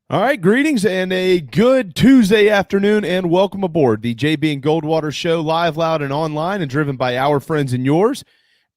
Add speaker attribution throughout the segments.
Speaker 1: All right, greetings and a good Tuesday afternoon, and welcome aboard the JB and Goldwater Show, live, loud, and online, and driven by our friends and yours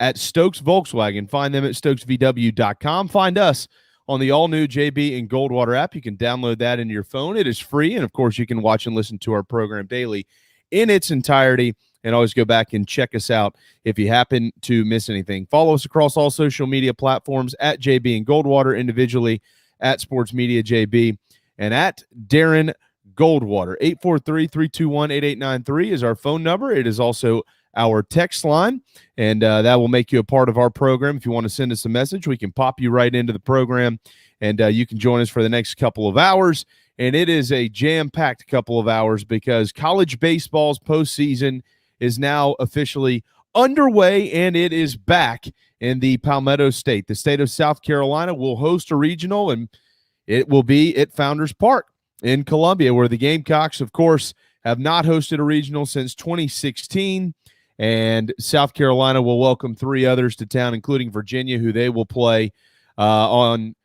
Speaker 1: at Stokes Volkswagen. Find them at stokesvw.com. Find us on the all-new JB and Goldwater app. You can download that into your phone. It is free, and of course, you can watch and listen to our program daily in its entirety, and always go back and check us out if you happen to miss anything. Follow us across all social media platforms at JB and Goldwater, individually at Sports Media JB, and at Darren Goldwater. 843-321-8893 is our phone number. It is also our text line, and that will make you a part of our program. If you want to send us a message, we can pop you right into the program, and you can join us for the next couple of hours. And it is a jam-packed couple of hours because college baseball's postseason is now officially underway, and it is back in the Palmetto State. The state of South Carolina will host a regional, and it will be at Founders Park in Columbia, where the Gamecocks, of course, have not hosted a regional since 2016, and South Carolina will welcome three others to town, including Virginia, who they will play on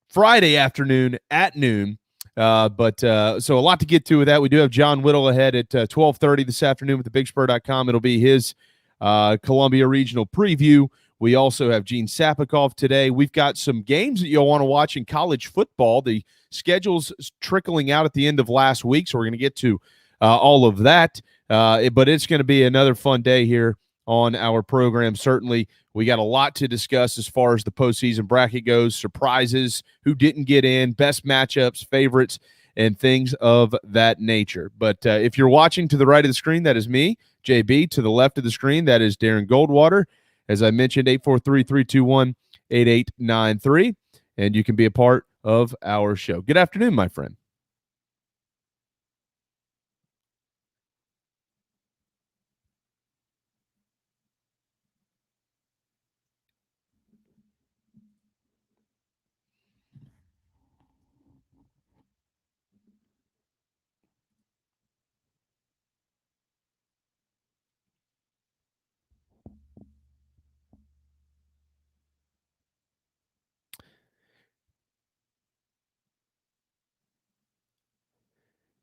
Speaker 1: Friday afternoon at noon. So a lot to get to with that. We do have John Whittle ahead at 12:30 this afternoon with thebigspur.com. It'll be his Columbia Regional preview. We also have Gene Sapakoff today. We've got some games that you'll want to watch in college football. The schedule's trickling out at the end of last week, so we're going to get to all of that. But it's going to be another fun day here on our program. Certainly, we got a lot to discuss as far as the postseason bracket goes, surprises, who didn't get in, best matchups, favorites, and things of that nature. But if you're watching to the right of the screen, that is me, JB. To the left of the screen, that is Darren Goldwater. As I mentioned, 843-321-8893, and you can be a part of our show. Good afternoon, my friend.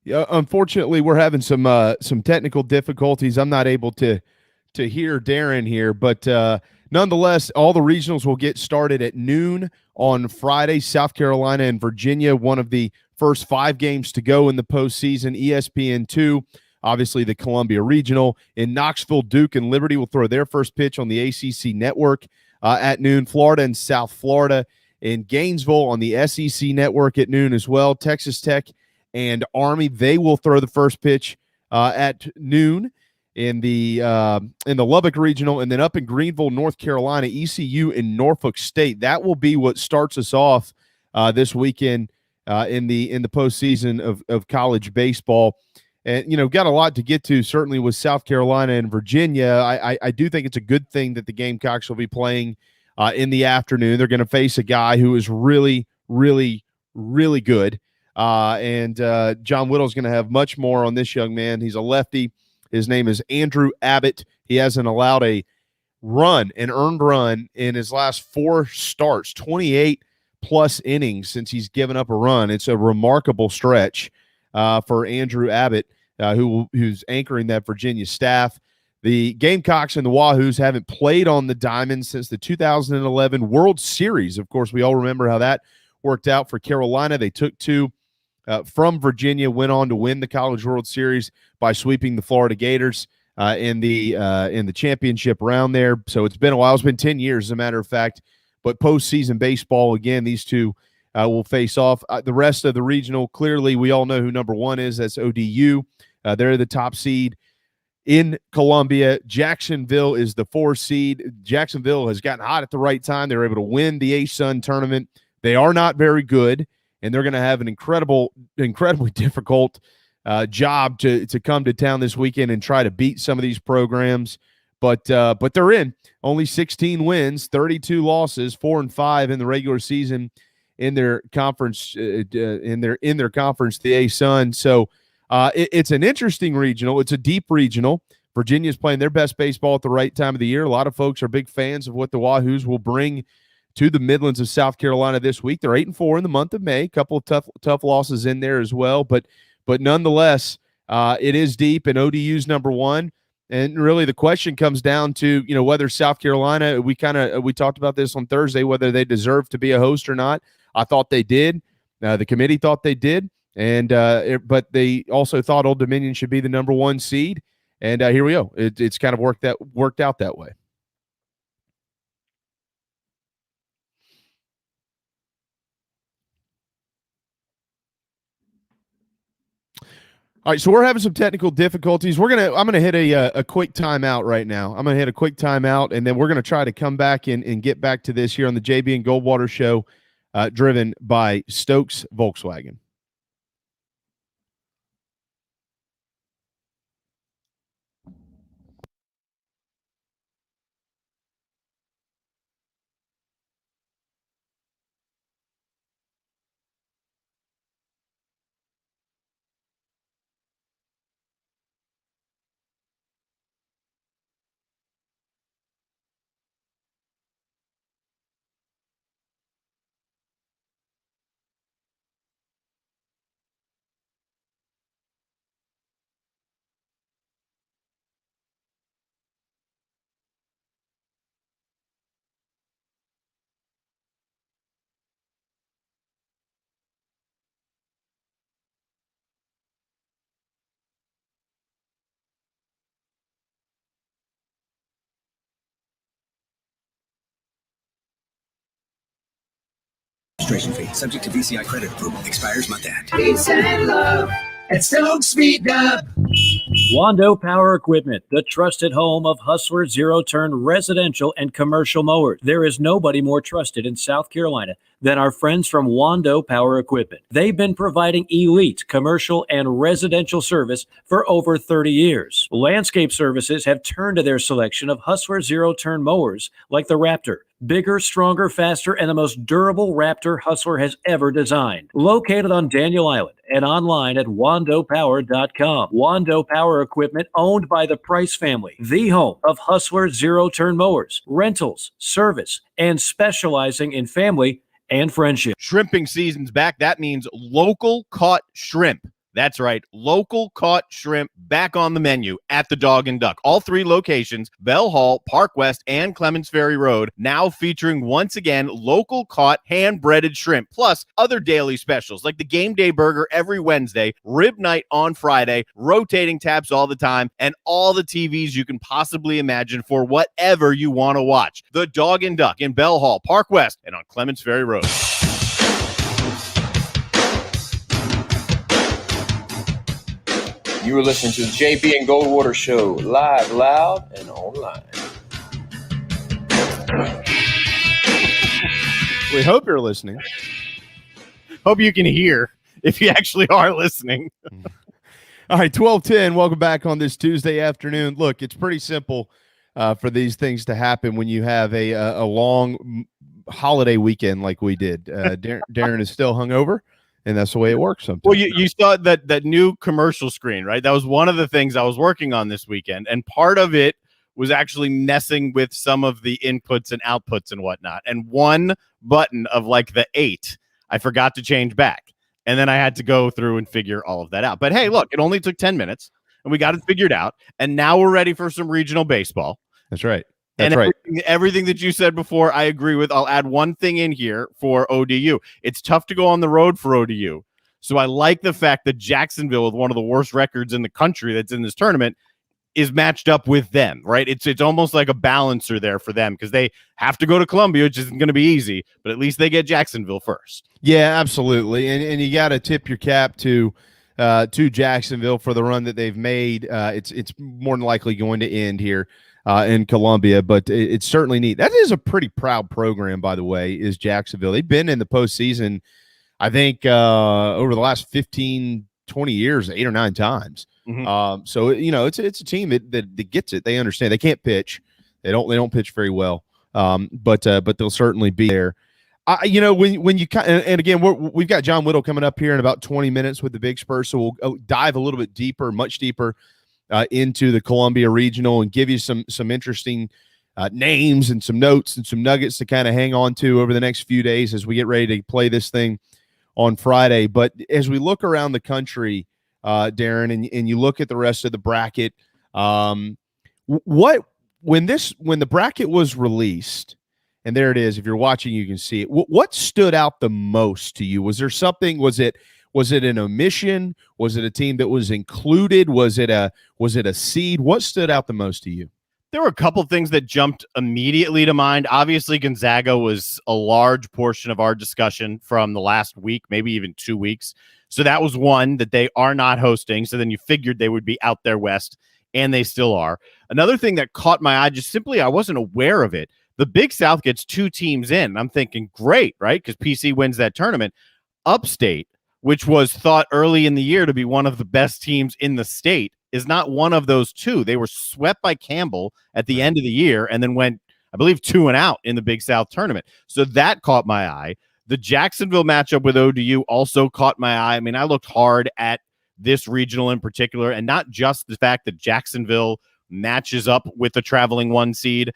Speaker 1: Yeah, unfortunately, we're having some technical difficulties. I'm not able to hear Darren here, but nonetheless, all the regionals will get started at noon on Friday. South Carolina and Virginia, one of the first 5 games to go in the postseason. ESPN2, obviously the Columbia Regional. In Knoxville, Duke and Liberty will throw their first pitch on the ACC network at noon. Florida and South Florida in Gainesville on the SEC network at noon as well. Texas Tech and Army, they will throw the first pitch at noon in the Lubbock Regional, and then up in Greenville, North Carolina, ECU in Norfolk State. That will be what starts us off this weekend in the postseason of college baseball. And got a lot to get to, certainly with South Carolina and Virginia. I do think it's a good thing that the Gamecocks will be playing in the afternoon. They're going to face a guy who is really, really, really good. And John Whittle's going to have much more on this young man. He's a lefty. His name is Andrew Abbott. He hasn't allowed an earned run in his last 4 starts, 28 plus innings since he's given up a run. It's a remarkable stretch for Andrew Abbott, who's anchoring that Virginia staff. The Gamecocks and the Wahoos haven't played on the diamond since the 2011 World Series. Of course, we all remember how that worked out for Carolina. They took 2 from Virginia, went on to win the College World Series by sweeping the Florida Gators in the championship round there. So it's been a while. It's been 10 years, as a matter of fact. But postseason baseball, again, these two will face off. The rest of the regional, clearly, we all know who number 1 is. That's ODU. They're the top seed in Columbia. Jacksonville is the 4 seed. Jacksonville has gotten hot at the right time. They were able to win the A-Sun tournament. They are not very good, and they're going to have an incredibly difficult job to come to town this weekend and try to beat some of these programs. But they're in. Only 16 wins, 32 losses, 4-5 in the regular season in their conference. In their conference, the A-Sun. So it's an interesting regional. It's a deep regional. Virginia's playing their best baseball at the right time of the year. A lot of folks are big fans of what the Wahoos will bring to the Midlands of South Carolina this week. They're 8-4 in the month of May. A couple of tough losses in there as well, but nonetheless, it is deep, and ODU's number one. And really, the question comes down to whether South Carolina. We talked about this on Thursday, whether they deserve to be a host or not. I thought they did. The committee thought they did, and but they also thought Old Dominion should be the number one seed. And here we go. It's kind of worked out that way. All right, so we're having some technical difficulties. I'm gonna hit a quick timeout right now. I'm gonna hit a quick timeout, and then we're gonna try to come back and get back to this here on the JB and Goldwater Show, driven by Stokes Volkswagen.
Speaker 2: Registration fee subject to VCI credit approval. Expires month end. Peace and love at Stokes Speed Dub.
Speaker 3: Wando Power Equipment, the trusted home of Hustler zero-turn residential and commercial mowers. There is nobody more trusted in South Carolina than our friends from Wando Power Equipment. They've been providing elite commercial and residential service for over 30 years. Landscape Services have turned to their selection of Hustler zero-turn mowers like the Raptor. Bigger, stronger, faster, and the most durable Raptor Hustler has ever designed. Located on Daniel Island and online at wandopower.com. Wando Power Equipment, owned by the Price family, the home of Hustler zero-turn mowers, rentals, service, and specializing in family and friendship.
Speaker 4: Shrimping season's back. That means local caught shrimp. That's right. Local caught shrimp back on the menu at the Dog and Duck. All three locations, Bell Hall, Park West, and Clements Ferry Road, now featuring once again local caught hand-breaded shrimp, plus other daily specials like the Game Day Burger every Wednesday, Rib Night on Friday, rotating taps all the time, and all the TVs you can possibly imagine for whatever you want to watch. The Dog and Duck in Bell Hall, Park West, and on Clements Ferry Road.
Speaker 5: You were listening to the JB and Goldwater Show, live, loud, and online.
Speaker 1: We hope you're listening.
Speaker 4: Hope you can hear if you actually are listening.
Speaker 1: All right, 12:10. Welcome back on this Tuesday afternoon. Look, it's pretty simple for these things to happen when you have a long holiday weekend like we did. Darren is still hungover. And that's the way it works sometimes.
Speaker 4: Well, you saw that new commercial screen, right? That was one of the things I was working on this weekend. And part of it was actually messing with some of the inputs and outputs and whatnot. And one button of like the 8, I forgot to change back. And then I had to go through and figure all of that out. But hey, look, it only took 10 minutes and we got it figured out. And now we're ready for some regional baseball.
Speaker 1: That's right.
Speaker 4: That's right. Everything that you said before, I agree with. I'll add one thing in here for ODU. It's tough to go on the road for ODU. So I like the fact that Jacksonville, with one of the worst records in the country that's in this tournament, is matched up with them, right? It's almost like a balancer there for them because they have to go to Columbia, which isn't going to be easy, but at least they get Jacksonville first.
Speaker 1: Yeah, absolutely. And you got to tip your cap to Jacksonville for the run that they've made. It's more than likely going to end here in Columbia, but it's certainly neat. That is a pretty proud program, by the way, is Jacksonville. They've been in the postseason, I think, over the last 15, 20 years, 8 or 9 times. Mm-hmm. So, it's a team that gets it. They understand. They can't pitch. They don't pitch very well, but they'll certainly be there. When you and again, we've got John Whittle coming up here in about 20 minutes with the Big Spur, so we'll dive a little bit deeper, much deeper into the Columbia Regional and give you some interesting names and some notes and some nuggets to kind of hang on to over the next few days as we get ready to play this thing on Friday. But as we look around the country, Darren, and you look at the rest of the bracket, when the bracket was released, and there it is, if you're watching, you can see it. What stood out the most to you? Was there something? Was it an omission? Was it a team that was included? Was it a seed? What stood out the most to you?
Speaker 4: There were a couple things that jumped immediately to mind. Obviously, Gonzaga was a large portion of our discussion from the last week, maybe even 2 weeks. So that was one, that they are not hosting. So then you figured they would be out there west, and they still are. Another thing that caught my eye, just simply I wasn't aware of it. The Big South gets 2 teams in. I'm thinking, great, right? Because PC wins that tournament. Upstate, which was thought early in the year to be one of the best teams in the state, is not one of those 2. They were swept by Campbell at the end of the year and then went, I believe, 2-0 in the Big South tournament. So that caught my eye. The Jacksonville matchup with ODU also caught my eye. I mean, I looked hard at this regional in particular, and not just the fact that Jacksonville matches up with the traveling 1 seed,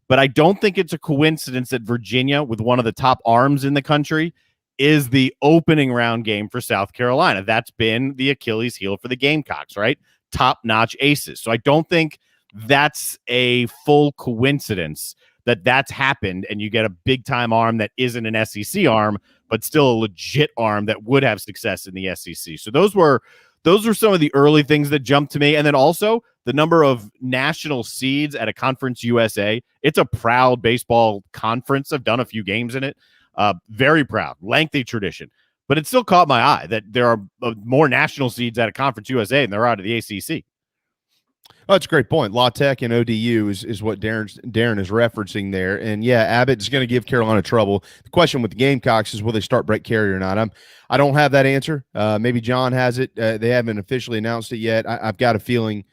Speaker 4: but I don't think it's a coincidence that Virginia, with one of the top arms in the country, is the opening round game for South Carolina. That's been the Achilles heel for the Gamecocks, right? Top-notch aces. So I don't think that's a full coincidence that that's happened and you get a big-time arm that isn't an SEC arm, but still a legit arm that would have success in the SEC. So those were some of the early things that jumped to me. And then also the number of national seeds at a Conference USA. It's a proud baseball conference. I've done a few games in it. Very proud, lengthy tradition. But it still caught my eye that there are more national seeds out of Conference USA than there are out of the ACC.
Speaker 1: Oh, that's a great point. La Tech and ODU is what Darren is referencing there. And, yeah, Abbott's going to give Carolina trouble. The question with the Gamecocks is, will they start Brett Carey or not? I don't have that answer. Maybe John has it. They haven't officially announced it yet. I've got a feeling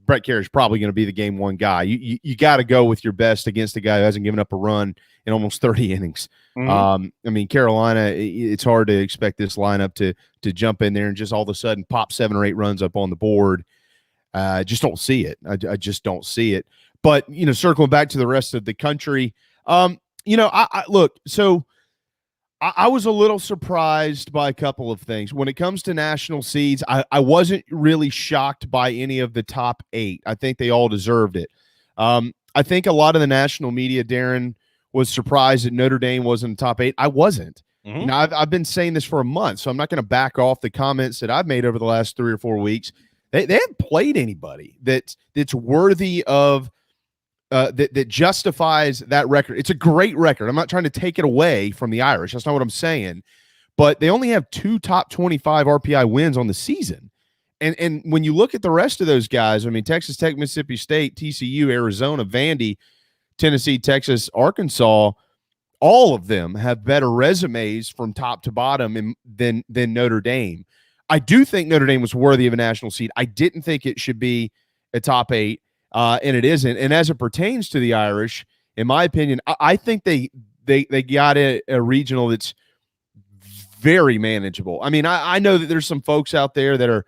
Speaker 1: Brett Carey is probably going to be the game 1 guy. You got to go with your best against a guy who hasn't given up a run in almost 30 innings. I mean, Carolina, it's hard to expect this lineup to jump in there and just all of a sudden pop 7 or 8 runs up on the board. Just don't see it. I just don't see it. But, circling back to the rest of the country, I look, so I was a little surprised by a couple of things. When it comes to national seeds, I wasn't really shocked by any of the top 8. I think they all deserved it. I think a lot of the national media, Darren, was surprised that Notre Dame wasn't in the top 8. I wasn't. Mm-hmm. I've been saying this for a month, so I'm not going to back off the comments that I've made over the last 3 or 4 weeks. They haven't played anybody that's worthy of that justifies that record. It's a great record. I'm not trying to take it away from the Irish. That's not what I'm saying. But they only have 2 top 25 RPI wins on the season. And when you look at the rest of those guys, I mean, Texas Tech, Mississippi State, TCU, Arizona, Vandy, Tennessee, Texas, Arkansas, all of them have better resumes from top to bottom than Notre Dame. I do think Notre Dame was worthy of a national seed. I didn't think it should be a top 8, and it isn't. And as it pertains to the Irish, in my opinion, I think they got a regional that's very manageable. I mean, I know that there's some folks out there that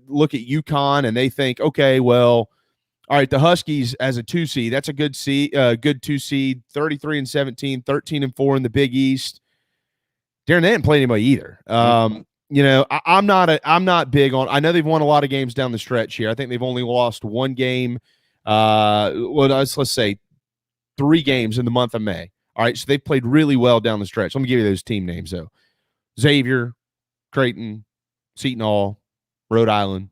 Speaker 1: look at UConn and they think, okay, well, all right, the Huskies as a 2 seed, that's a good 2 seed, 33-17, 13-4 in the Big East. Darren, they didn't play anybody either. I'm not big on. I know they've won a lot of games down the stretch here. I think they've only lost 1 game. Let's say 3 games in the month of May. All right, so they've played really well down the stretch. Let me give you those team names though: Xavier, Creighton, Seton Hall, Rhode Island,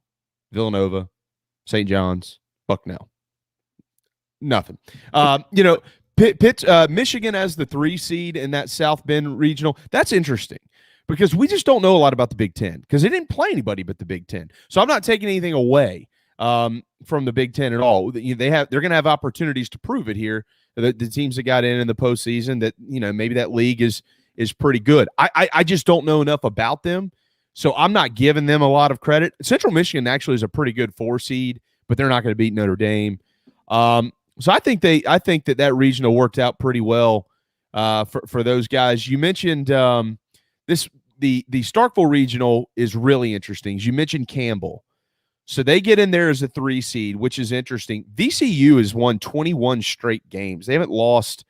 Speaker 1: Villanova, St. John's, Bucknell. Nothing. Michigan as the 3 seed in that South Bend regional. That's interesting, because we just don't know a lot about the Big Ten, because they didn't play anybody but the Big Ten. So I'm not taking anything away from the Big Ten at all. They're going to have opportunities to prove it here. The teams that got in the postseason, that maybe that league is pretty good. I just don't know enough about them, so I'm not giving them a lot of credit. Central Michigan actually is a pretty good 4 seed, but they're not going to beat Notre Dame. So I think that regional worked out pretty well for those guys. You mentioned the Starkville regional is really interesting. You mentioned Campbell. So they get in there as a 3 seed, which is interesting. VCU has won 21 straight games. They haven't lost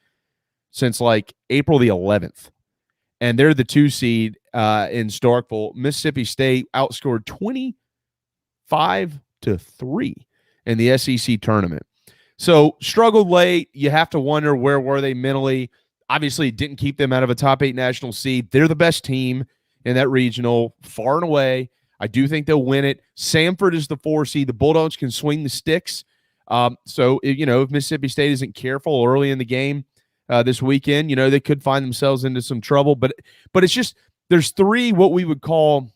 Speaker 1: since like April the 11th. And they're the 2 seed in Starkville. Mississippi State outscored 25-3 in the SEC tournament. So struggled late. You have to wonder, where were they mentally? Obviously, it didn't keep them out of a top 8 national seed. They're the best team in that regional, far and away. I do think they'll win it. Samford is the 4 seed. The Bulldogs can swing the sticks. So, if Mississippi State isn't careful early in the game this weekend, they could find themselves into some trouble. But it's just, there's 3 what we would call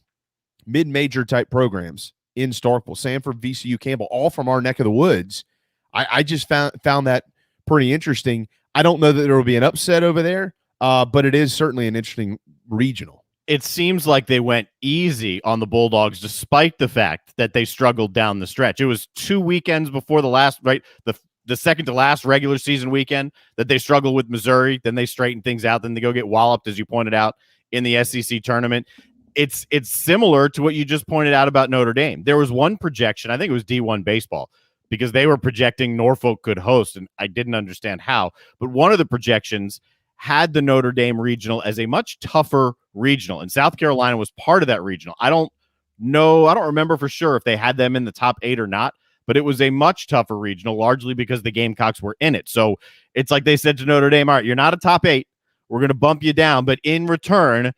Speaker 1: mid-major type programs in Starkville: Samford, VCU, Campbell, all from our neck of the woods. I just found that pretty interesting. I don't know that there will be an upset over there, but it is certainly an interesting regional.
Speaker 4: It seems like they went easy on the Bulldogs despite the fact that they struggled down the stretch. It was 2 weekends before the last, right, the second to last regular season weekend that they struggled with Missouri. Then they straightened things out. Then they go get walloped, as you pointed out, in the SEC tournament. It's similar to what you just pointed out about Notre Dame. There was one projection, I think it was D1 baseball, because they were projecting Norfolk could host, and I didn't understand how. But one of the projections had the Notre Dame regional as a much tougher regional, and South Carolina was part of that regional. I don't remember for sure if they had them in the top 8 or not, but it was a much tougher regional, largely because the Gamecocks were in it. So it's like they said to Notre Dame, all right, you're not a top 8. We're going to bump you down, but in return,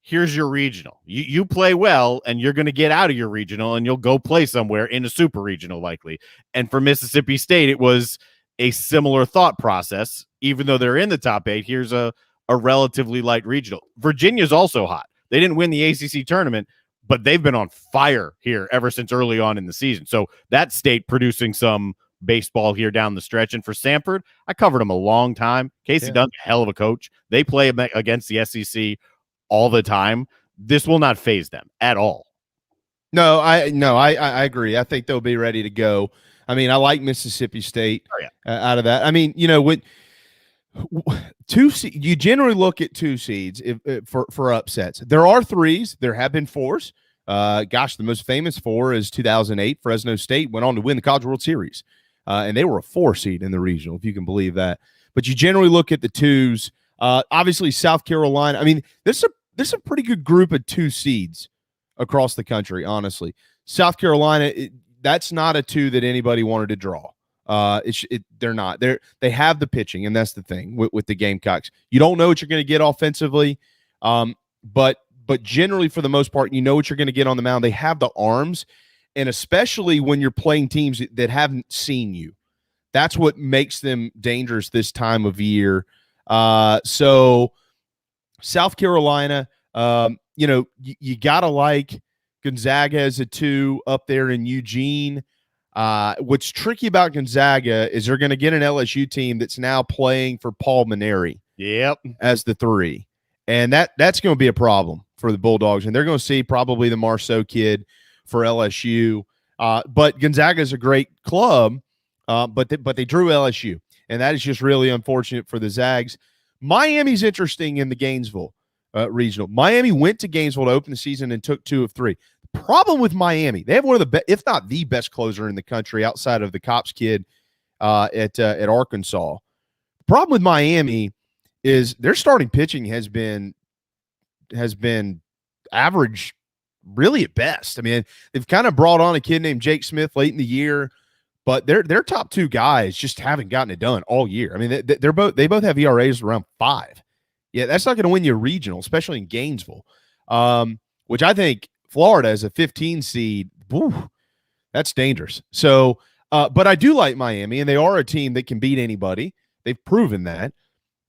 Speaker 4: here's your regional. You play well, and you're going to get out of your regional, and you'll go play somewhere in a super regional likely. And for Mississippi State, it was a similar thought process. Even though they're in the top 8, here's a relatively light regional. Virginia's also hot. They didn't win the ACC tournament, but they've been on fire here ever since early on in the season. So that state producing some baseball here down the stretch. And for Samford, I covered them a long time. Casey Dunn's a hell of a coach. They play against the SEC all the time. This will not faze them at all.
Speaker 1: No, I agree. I think they'll be ready to go. I mean, I like Mississippi State out of that. I mean, when you generally look at 2 seeds for upsets. There are 3s. There have been 4s. The most famous 4 is 2008. Fresno State went on to win the College World Series, and they were a 4 seed in the regional, if you can believe that. But you generally look at the 2s. Obviously, South Carolina. I mean, this is a pretty good group of 2 seeds across the country. Honestly, South Carolina, that's not a 2 that anybody wanted to draw. They're not. They have the pitching, and that's the thing with the Gamecocks. You don't know what you're going to get offensively, but generally for the most part, you know what you're going to get on the mound. They have the arms, and especially when you're playing teams that haven't seen you, that's what makes them dangerous this time of year. So South Carolina, you gotta like Gonzaga as a 2 up there in Eugene. What's tricky about Gonzaga is they're going to get an LSU team that's now playing for Paul Maneri.
Speaker 4: Yep,
Speaker 1: as the 3, and that's going to be a problem for the Bulldogs, and they're going to see probably the Marceau kid for LSU. But Gonzaga is a great club, but they drew LSU, and that is just really unfortunate for the Zags. Miami's interesting in the Gainesville regional. Miami went to Gainesville to open the season and took 2 of 3. Problem with Miami, they have one of the best, if not the best closer in the country outside of the Cops kid at Arkansas. Problem with Miami is their starting pitching has been average, really at best. I mean, they've kind of brought on a kid named Jake Smith late in the year, but their top 2 guys just haven't gotten it done all year. I mean, they both have ERAs around 5. Yeah, that's not going to win you a regional, especially in Gainesville, which I think Florida as a 15 seed, that's dangerous. So, but I do like Miami, and they are a team that can beat anybody. They've proven that.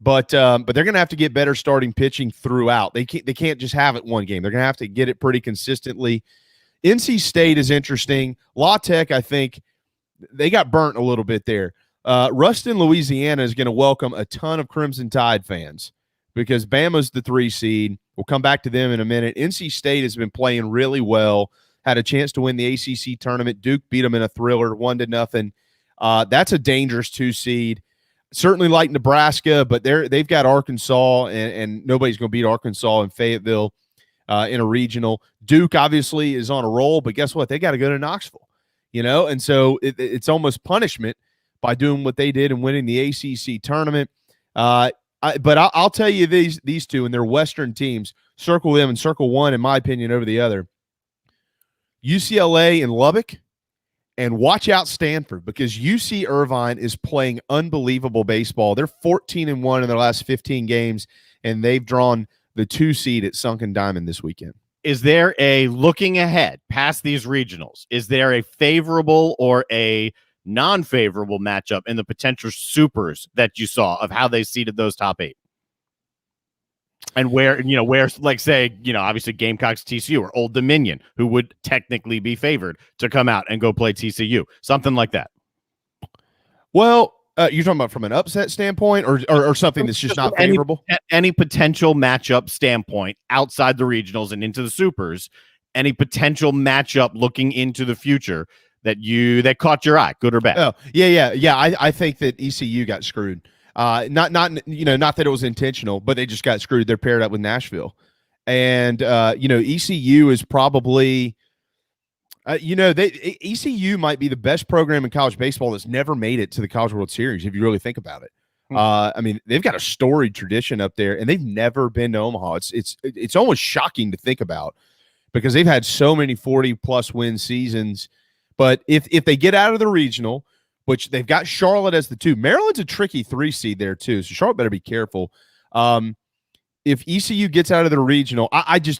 Speaker 1: But they're going to have to get better starting pitching throughout. They can't just have it one game. They're going to have to get it pretty consistently. NC State is interesting. La Tech, I think, they got burnt a little bit there. Ruston, Louisiana is going to welcome a ton of Crimson Tide fans because Bama's the 3 seed. We'll come back to them in a minute. NC State has been playing really well, had a chance to win the ACC tournament. Duke beat them in a thriller, 1-0. That's a dangerous 2 seed. Certainly like Nebraska, but they've got Arkansas, and nobody's going to beat Arkansas in Fayetteville. in a regional. Duke obviously is on a roll, but guess what? They got to go to Knoxville, and so it's almost punishment by doing what they did and winning the ACC tournament. But I'll tell you these two and their Western teams, circle them and circle one, in my opinion, over the other. UCLA and Lubbock, and watch out Stanford, because UC Irvine is playing unbelievable baseball. They're 14-1 in their last 15 games, and they've drawn the 2 seed at Sunken Diamond this weekend.
Speaker 4: Is there a looking ahead past these regionals? Is there a favorable or a non-favorable matchup in the potential supers that you saw of how they seeded those top 8? And where, like say, obviously Gamecocks, TCU, or Old Dominion, who would technically be favored to come out and go play TCU, something like that.
Speaker 1: Well, you're talking about from an upset standpoint or something that's just not favorable?
Speaker 4: Any potential matchup standpoint outside the regionals and into the supers, any potential matchup looking into the future that caught your eye, good or bad?
Speaker 1: Oh, yeah. I think that ECU got screwed. Not that it was intentional, but they just got screwed. They're paired up with Nashville. And ECU is probably ECU might be the best program in college baseball that's never made it to the College World Series, if you really think about it. I mean, they've got a storied tradition up there, and they've never been to Omaha. It's almost shocking to think about, because they've had so many 40-plus win seasons. But if they get out of the regional, which they've got Charlotte as the 2, Maryland's a tricky 3 seed there too, so Charlotte better be careful. If ECU gets out of the regional,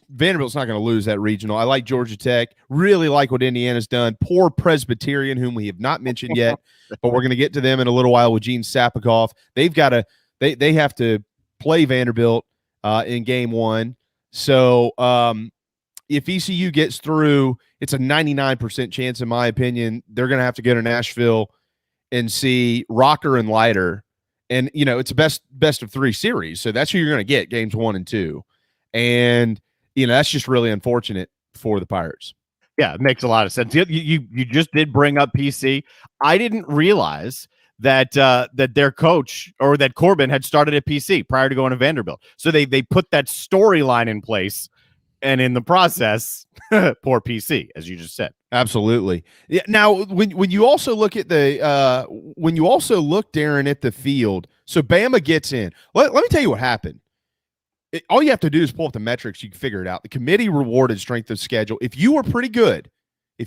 Speaker 1: Vanderbilt's not going to lose that regional. I like Georgia Tech, really like what Indiana's done. Poor Presbyterian, whom we have not mentioned yet, but we're going to get to them in a little while with Gene Sapakoff. They have to play Vanderbilt in game 1. So if ECU gets through, it's a 99% chance, in my opinion, they're going to have to go to Nashville and see Rocker and Leiter. And, it's a best of 3 series. So that's who you're going to get, games 1 and 2. And, that's just really unfortunate for the Pirates.
Speaker 4: Yeah, it makes a lot of sense. You just did bring up PC. I didn't realize that their coach, or that Corbin, had started at PC prior to going to Vanderbilt. So they put that storyline in place. And in the process, poor PC, as you just said.
Speaker 1: Absolutely. Yeah. Now, when you also look at Darren, at the field, so Bama gets in. Let me tell you what happened. All you have to do is pull up the metrics. You can figure it out. The committee rewarded strength of schedule. If you were pretty good, they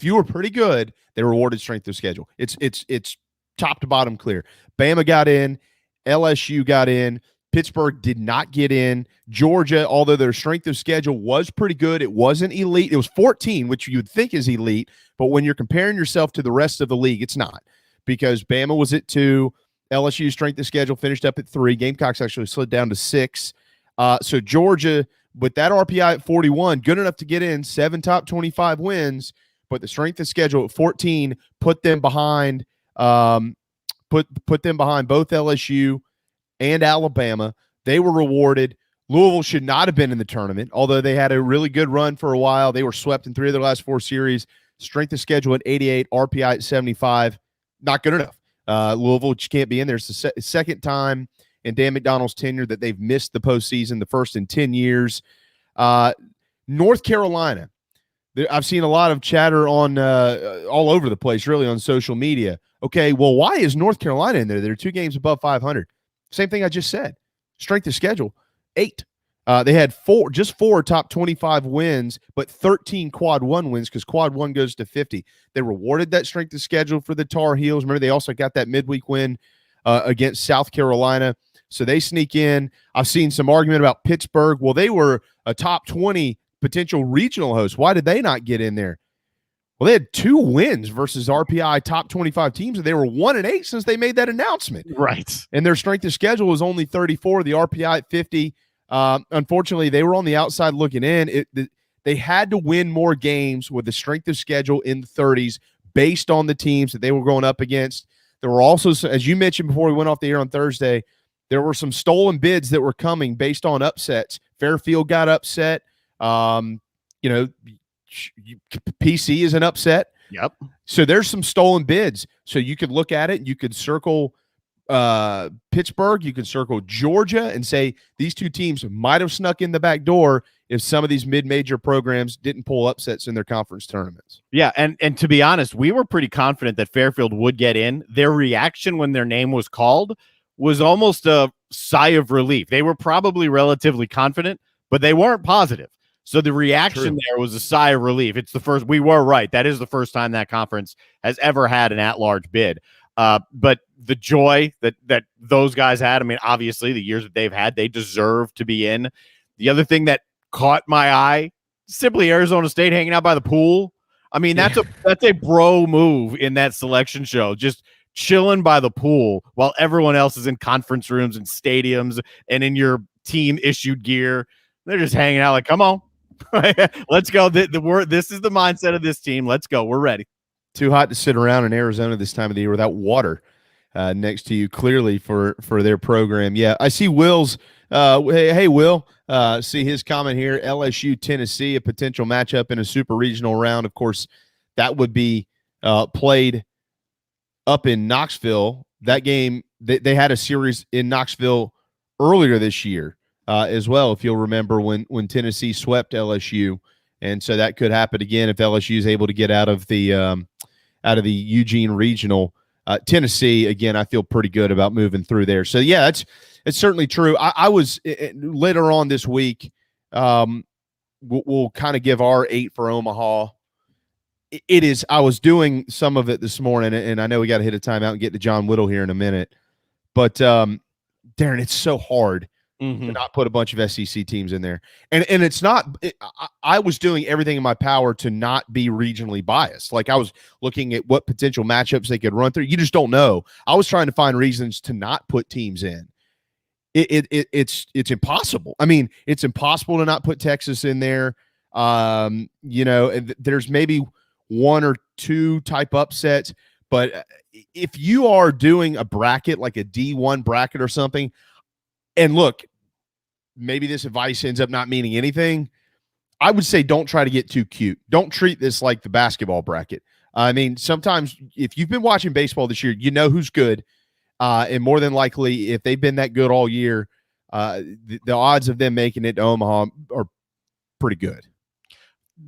Speaker 1: rewarded strength of schedule. It's top to bottom clear. Bama got in. LSU got in. Pittsburgh did not get in. Georgia, although their strength of schedule was pretty good, it wasn't elite. It was 14, which you would think is elite, but when you're comparing yourself to the rest of the league, it's not, because Bama was at 2. LSU's strength of schedule finished up at 3. Gamecocks actually slid down to 6. So Georgia, with that RPI at 41, good enough to get in, 7 top 25 wins, but the strength of schedule at 14 put them behind put them behind both LSU and Alabama. They were rewarded. Louisville should not have been in the tournament, although they had a really good run for a while. They were swept in 3 of their last 4 series. Strength of schedule at 88, RPI at 75. Not good enough. Louisville just can't be in there. It's the second time in Dan McDonald's tenure that they've missed the postseason, the first in 10 years. North Carolina. I've seen a lot of chatter on all over the place, really, on social media. Okay, well, why is North Carolina in there? They're 2 games above 500. Same thing I just said. Strength of schedule, 8. They had 4 top 25 wins, but 13 quad 1 wins, because quad 1 goes to 50. They rewarded that strength of schedule for the Tar Heels. Remember, they also got that midweek win against South Carolina. So they sneak in. I've seen some argument about Pittsburgh. Well, they were a top 20 potential regional host. Why did they not get in there? Well, they had 2 wins versus RPI top 25 teams, and they were 1-8 since they made that announcement.
Speaker 4: Right.
Speaker 1: And their strength of schedule was only 34, the RPI at 50. Unfortunately, they were on the outside looking in. They had to win more games with the strength of schedule in the 30s based on the teams that they were going up against. There were also, as you mentioned before we went off the air on Thursday, there were some stolen bids that were coming based on upsets. Fairfield got upset. PC is an upset.
Speaker 4: Yep.
Speaker 1: So there's some stolen bids. So you could look at it. You could circle Pittsburgh. You could circle Georgia and say these 2 teams might have snuck in the back door if some of these mid-major programs didn't pull upsets in their conference tournaments.
Speaker 4: Yeah, and to be honest, we were pretty confident that Fairfield would get in. Their reaction when their name was called was almost a sigh of relief. They were probably relatively confident, but they weren't positive. So the reaction there was a sigh of relief. It's the first, we were right. That is the first time that conference has ever had an at-large bid. But the joy that those guys had, I mean, obviously the years that they've had, they deserve to be in. The other thing that caught my eye, simply Arizona State hanging out by the pool. I mean, that's a bro move in that selection show, just chilling by the pool while everyone else is in conference rooms and stadiums and in your team issued gear. They're just hanging out like, come on, let's go. This is the mindset of this team. Let's go. We're ready.
Speaker 1: Too hot to sit around in Arizona this time of the year without water next to you, clearly for their program. Yeah, I see Will's. Hey, Will. See his comment here. LSU, Tennessee, a potential matchup in a super regional round. Of course, that would be played up in Knoxville. That game, they had a series in Knoxville earlier this year as well, if you'll remember when Tennessee swept LSU. And so that could happen again if LSU is able to get out of the Eugene regional. Tennessee, again, I feel pretty good about moving through there. So, yeah, it's certainly true. I was later on this week, we'll kind of give our 8 for Omaha. It is. I was doing some of it this morning, and I know we got to hit a timeout and get to John Whittle here in a minute. But, Darren, it's so hard to not put a bunch of SEC teams in there. And it's not I was doing everything in my power to not be regionally biased. Like I was looking at what potential matchups they could run through. You just don't know. I was trying to find reasons to not put teams in. It's impossible. I mean, it's impossible to not put Texas in there. There's maybe 1 or 2 type upsets, but if you are doing a bracket like a D1 bracket or something, and look, maybe this advice ends up not meaning anything. I would say don't try to get too cute. Don't treat this like the basketball bracket. I mean, sometimes if you've been watching baseball this year, you know who's good. And more than likely, if they've been that good all year, the odds of them making it to Omaha are pretty good.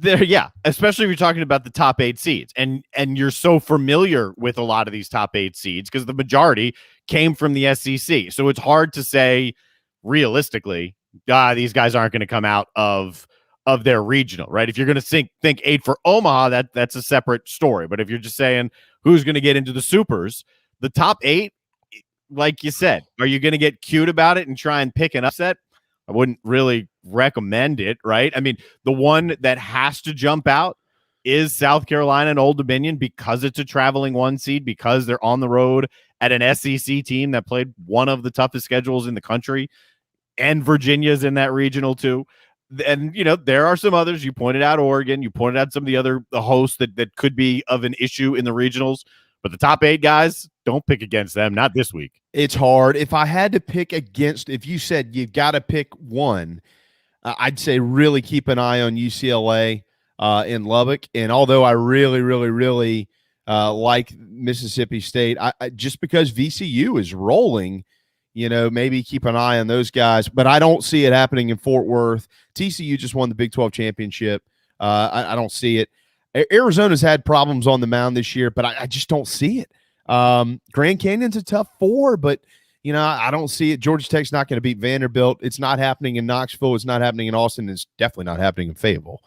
Speaker 4: Yeah, especially if you're talking about the top 8 seeds, and you're so familiar with a lot of these top 8 seeds because the majority came from the SEC. So it's hard to say realistically, these guys aren't going to come out of their regional, right? If you're going to think 8 for Omaha, that's a separate story. But if you're just saying who's going to get into the supers, the top 8, like you said, are you going to get cute about it and try and pick an upset? I wouldn't really recommend it, right? I mean, the one that has to jump out is South Carolina and Old Dominion because it's a traveling 1 seed, because they're on the road at an SEC team that played one of the toughest schedules in the country, and Virginia's in that regional too. And, there are some others. You pointed out Oregon. You pointed out some of the hosts that could be of an issue in the regionals. But the top 8 guys, don't pick against them. Not this week.
Speaker 1: It's hard. If I had to pick against, if you said you've got to pick one, I'd say really keep an eye on UCLA in Lubbock. And although I really, really, really like Mississippi State, I just because VCU is rolling, maybe keep an eye on those guys. But I don't see it happening in Fort Worth. TCU just won the Big 12 championship. I don't see it. Arizona's had problems on the mound this year, but I just don't see it. Grand Canyon's a tough 4, but I don't see it. Georgia Tech's not going to beat Vanderbilt. It's not happening in Knoxville. It's not happening in Austin. It's definitely not happening in Fayetteville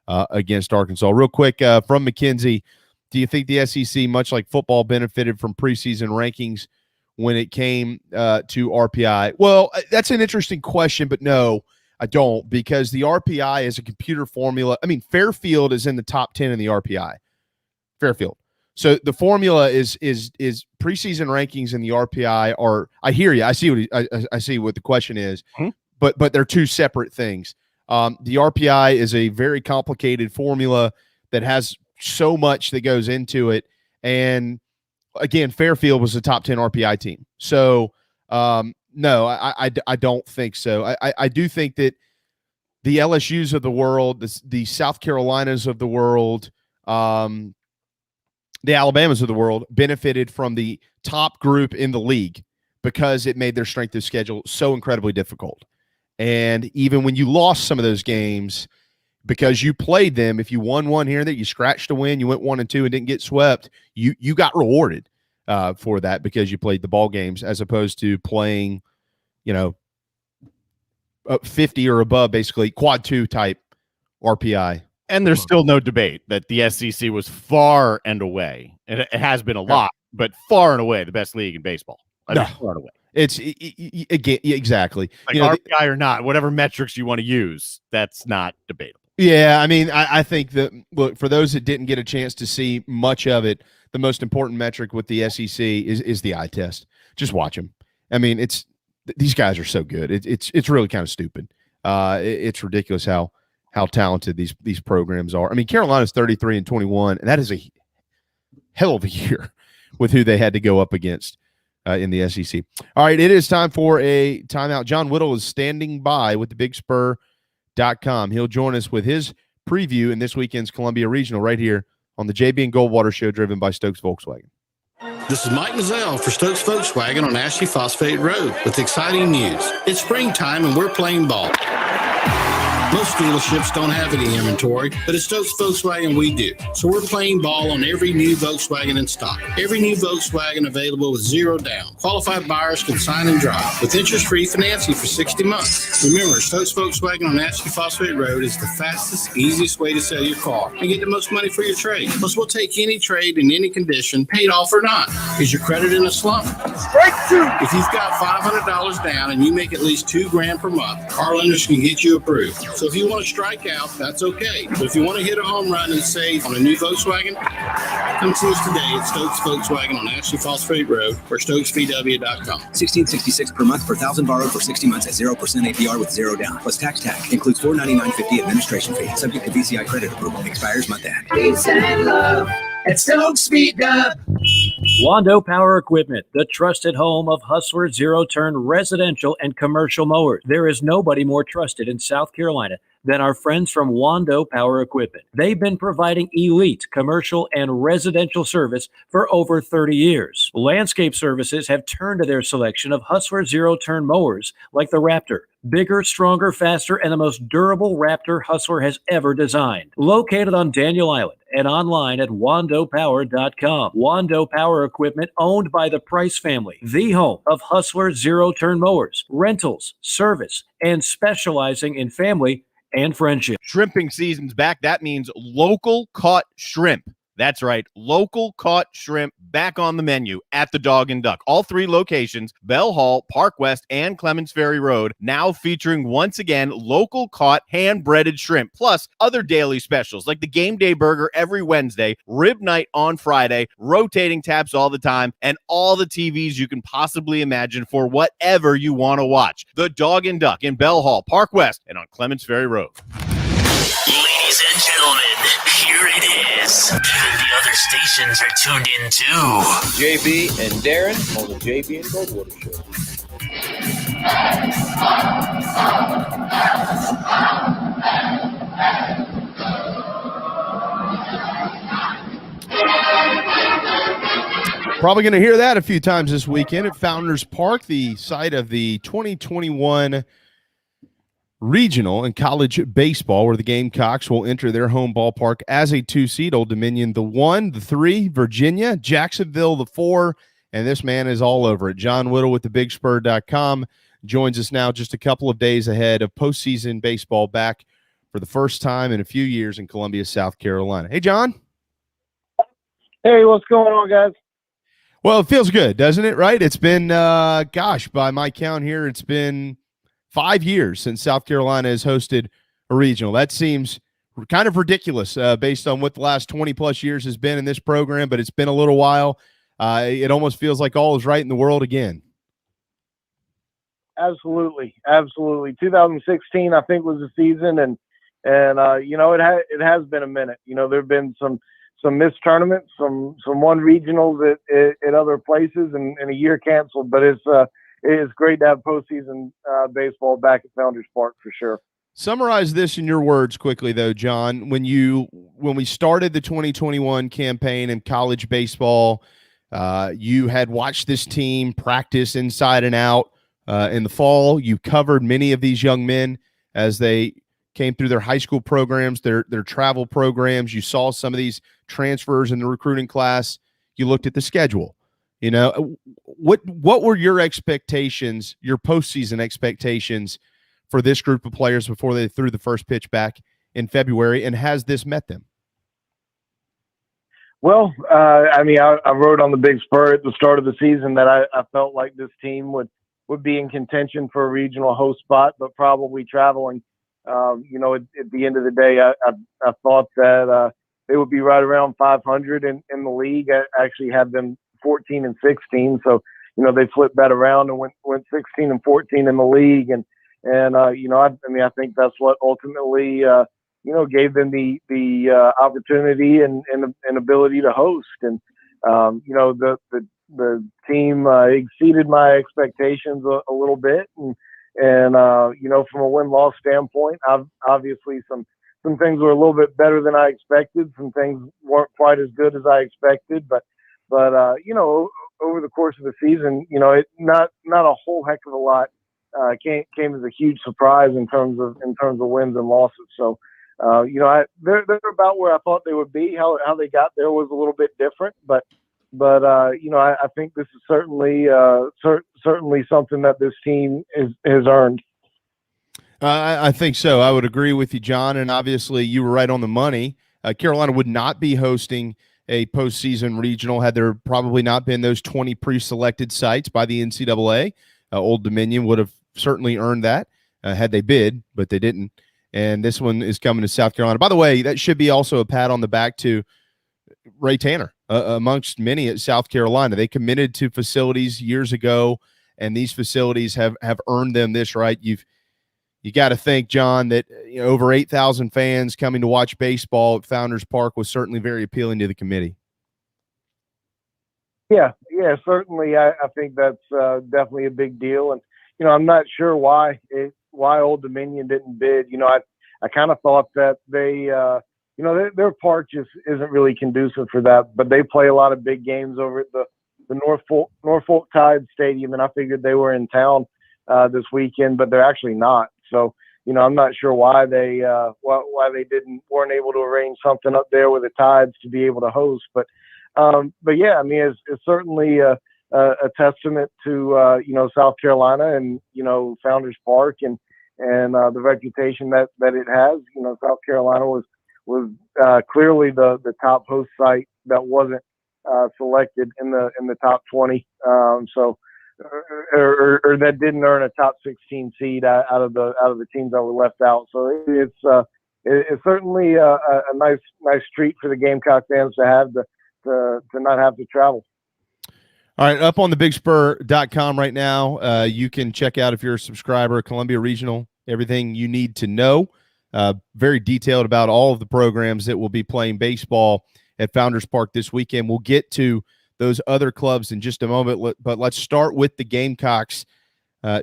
Speaker 1: against Arkansas. Real quick, from McKenzie, do you think the SEC, much like football, benefited from preseason rankings when it came to RPI? Well, that's an interesting question, but no, I don't, because the RPI is a computer formula. I mean, Fairfield is in the top 10 in the RPI. Fairfield. So the formula is preseason rankings and the RPI are. I hear you. I see what the question is, but they're 2 separate things. The RPI is a very complicated formula that has so much that goes into it, and again, Fairfield was a top 10 RPI team. So no, I don't think so. I do think that the LSUs of the world, the South Carolinas of the world, the Alabamas of the world benefited from the top group in the league because it made their strength of schedule so incredibly difficult. And even when you lost some of those games, because you played them, if you won one here and there, you scratched a win, you went 1-2 and didn't get swept, you got rewarded for that because you played the ball games as opposed to playing, 50 or above, basically quad 2 type RPI.
Speaker 4: And there's still no debate that the SEC was far and away, and it has been a lot, but far and away the best league in baseball. Far and away.
Speaker 1: It's again, exactly.
Speaker 4: Like RPI or not, whatever metrics you want to use, that's not debatable.
Speaker 1: Yeah, I mean, I think that, look, for those that didn't get a chance to see much of it, the most important metric with the SEC is the eye test. Just watch them. I mean, these guys are so good. It's really kind of stupid. It's ridiculous how talented these programs are. I mean, Carolina's 33-21, and that is a hell of a year with who they had to go up against in the SEC. All right, it is time for a timeout. John Whittle is standing by with thebigspur.com. He'll join us with his preview in this weekend's Columbia Regional right here on the JB and Goldwater Show, driven by Stokes Volkswagen.
Speaker 6: This is Mike Mazzell for Stokes Volkswagen on Ashley Phosphate Road with exciting news. It's springtime and we're playing ball. Most dealerships don't have any inventory, but at Stokes Volkswagen we do. So we're playing ball on every new Volkswagen in stock. Every new Volkswagen available with zero down. Qualified buyers can sign and drive with interest-free financing for 60 months. Remember, Stokes Volkswagen on Ashley Phosphate Road is the fastest, easiest way to sell your car and get the most money for your trade. Plus, we'll take any trade in any condition, paid off or not. Is your credit in a slump? If you've got $500 down and you make at least $2,000 per month, our lenders can get you approved. So if you want to strike out, that's okay. But if you want to hit a home run and save on a new Volkswagen, come see us today at Stokes Volkswagen on Ashley Phosphate Road or StokesVW.com.
Speaker 2: $1,666 per month per $1,000 borrowed for 60 months at 0% APR with zero down. Plus tax tag. Includes $499.50 administration fee. Subject to VCI credit approval. Expires month end.
Speaker 7: Peace and love at Stokes Speed Up.
Speaker 3: Wando Power Equipment, the trusted home of Hustler zero-turn residential and commercial mowers. There is nobody more trusted in South Carolina than our friends from Wando Power Equipment. They've been providing elite commercial and residential service for over 30 years. Landscape Services have turned to their selection of Hustler zero-turn mowers like the Raptor. Bigger, stronger, faster, and the most durable Raptor Hustler has ever designed. Located on Daniel Island and online at wandopower.com. Wando Power Equipment, owned by the Price family, the home of Hustler zero-turn mowers, rentals, service, and specializing in family and friendship.
Speaker 4: Shrimping season's back. That means local caught shrimp. That's right. Local caught shrimp back on the menu at the Dog and Duck. All three locations, Bell Hall, Park West, and Clements Ferry Road, now featuring once again local caught hand-breaded shrimp, plus other daily specials like the Game Day Burger every Wednesday, Rib Night on Friday, rotating taps all the time, and all the TVs you can possibly imagine for whatever you want to watch. The Dog and Duck in Bell Hall, Park West, and on Clements Ferry Road.
Speaker 8: Ladies and gentlemen, here it is. Even the other stations are tuned in too.
Speaker 5: JB and Darren on the JB and Goldwater Show.
Speaker 1: Probably going to hear that a few times this weekend at Founders Park, the site of the 2021 Regional and college baseball, where the Gamecocks will enter their home ballpark as a 2-seed. Old Dominion, the 1, the 3, Virginia, Jacksonville, the 4, and this man is all over it. John Whittle with thebigspur.com joins us now just a couple of days ahead of postseason baseball back for the first time in a few years in Columbia, South Carolina. Hey, John.
Speaker 9: Hey, what's going on, guys?
Speaker 1: Well, it feels good, doesn't it, right? It's been, by my count here, it's been 5 years since South Carolina has hosted a regional. That seems kind of ridiculous based on what the last 20-plus years has been in this program, but it's been a little while. It almost feels like all is right in the world again.
Speaker 9: Absolutely. 2016, I think, was the season, and it has been a minute. There have been some missed tournaments, some won regionals at other places, and a year canceled. But it's great to have postseason baseball back at Founders Park for sure.
Speaker 1: Summarize this in your words quickly, though, John. When we started the 2021 campaign in college baseball, you had watched this team practice inside and out in the fall. You covered many of these young men as they came through their high school programs, their travel programs. You saw some of these transfers in the recruiting class. You looked at the schedule. You know, what were your expectations, your postseason expectations for this group of players before they threw the first pitch back in February, and has this met them?
Speaker 9: Well, I mean, I wrote on the Big Spur at the start of the season that I felt like this team would be in contention for a regional host spot, but probably traveling. You know, at the end of the day, I thought that they would be right around 500 in the league. I actually had them 14 and 16, so you know they flipped that around and went 16 and 14 in the league, and you know, I mean, I think that's what ultimately you know, gave them the opportunity and ability to host. And you know, the team exceeded my expectations a little bit, and you know, from a win-loss standpoint, obviously some things were a little bit better than I expected. Some things weren't quite as good as I expected, but you know, over the course of the season, you know, it not a whole heck of a lot came as a huge surprise in terms of wins and losses. So. You know, they're about where I thought they would be. How they got there was a little bit different, but you know, I think this is certainly certainly something that this team has earned.
Speaker 1: I think so. I would agree with you, John. And obviously, you were right on the money. Carolina would not be hosting a postseason regional had there probably not been those 20 pre-selected sites by the NCAA. Old Dominion would have certainly earned that had they bid, but they didn't. And this one is coming to South Carolina. By the way, that should be also a pat on the back to Ray Tanner, amongst many at South Carolina. They committed to facilities years ago, and these facilities have earned them this right. You got to think, John, that you know, over 8,000 fans coming to watch baseball at Founders Park was certainly very appealing to the committee.
Speaker 9: Yeah, certainly. I think that's definitely a big deal. And, you know, I'm not sure why Old Dominion didn't bid. You know, I kind of thought that they, you know, their park just isn't really conducive for that, but they play a lot of big games over at the Norfolk Tide Stadium, and I figured they were in town this weekend, but they're actually not. So, you know, I'm not sure why they weren't able to arrange something up there with the Tides to be able to host. But yeah, I mean, it's certainly a testament to you know, South Carolina and, you know, Founders Park and the reputation that it has. You know, South Carolina was clearly the top host site that wasn't selected in the top 20. So or that didn't earn a top 16 seed out of the teams that were left out. So it's certainly a nice treat for the Gamecock fans to have to not have to travel.
Speaker 1: All right, up on the bigspur.com right now, you can check out, if you're a subscriber, Columbia Regional, everything you need to know. Very detailed about all of the programs that will be playing baseball at Founders Park this weekend. We'll get to those other clubs in just a moment, but let's start with the Gamecocks.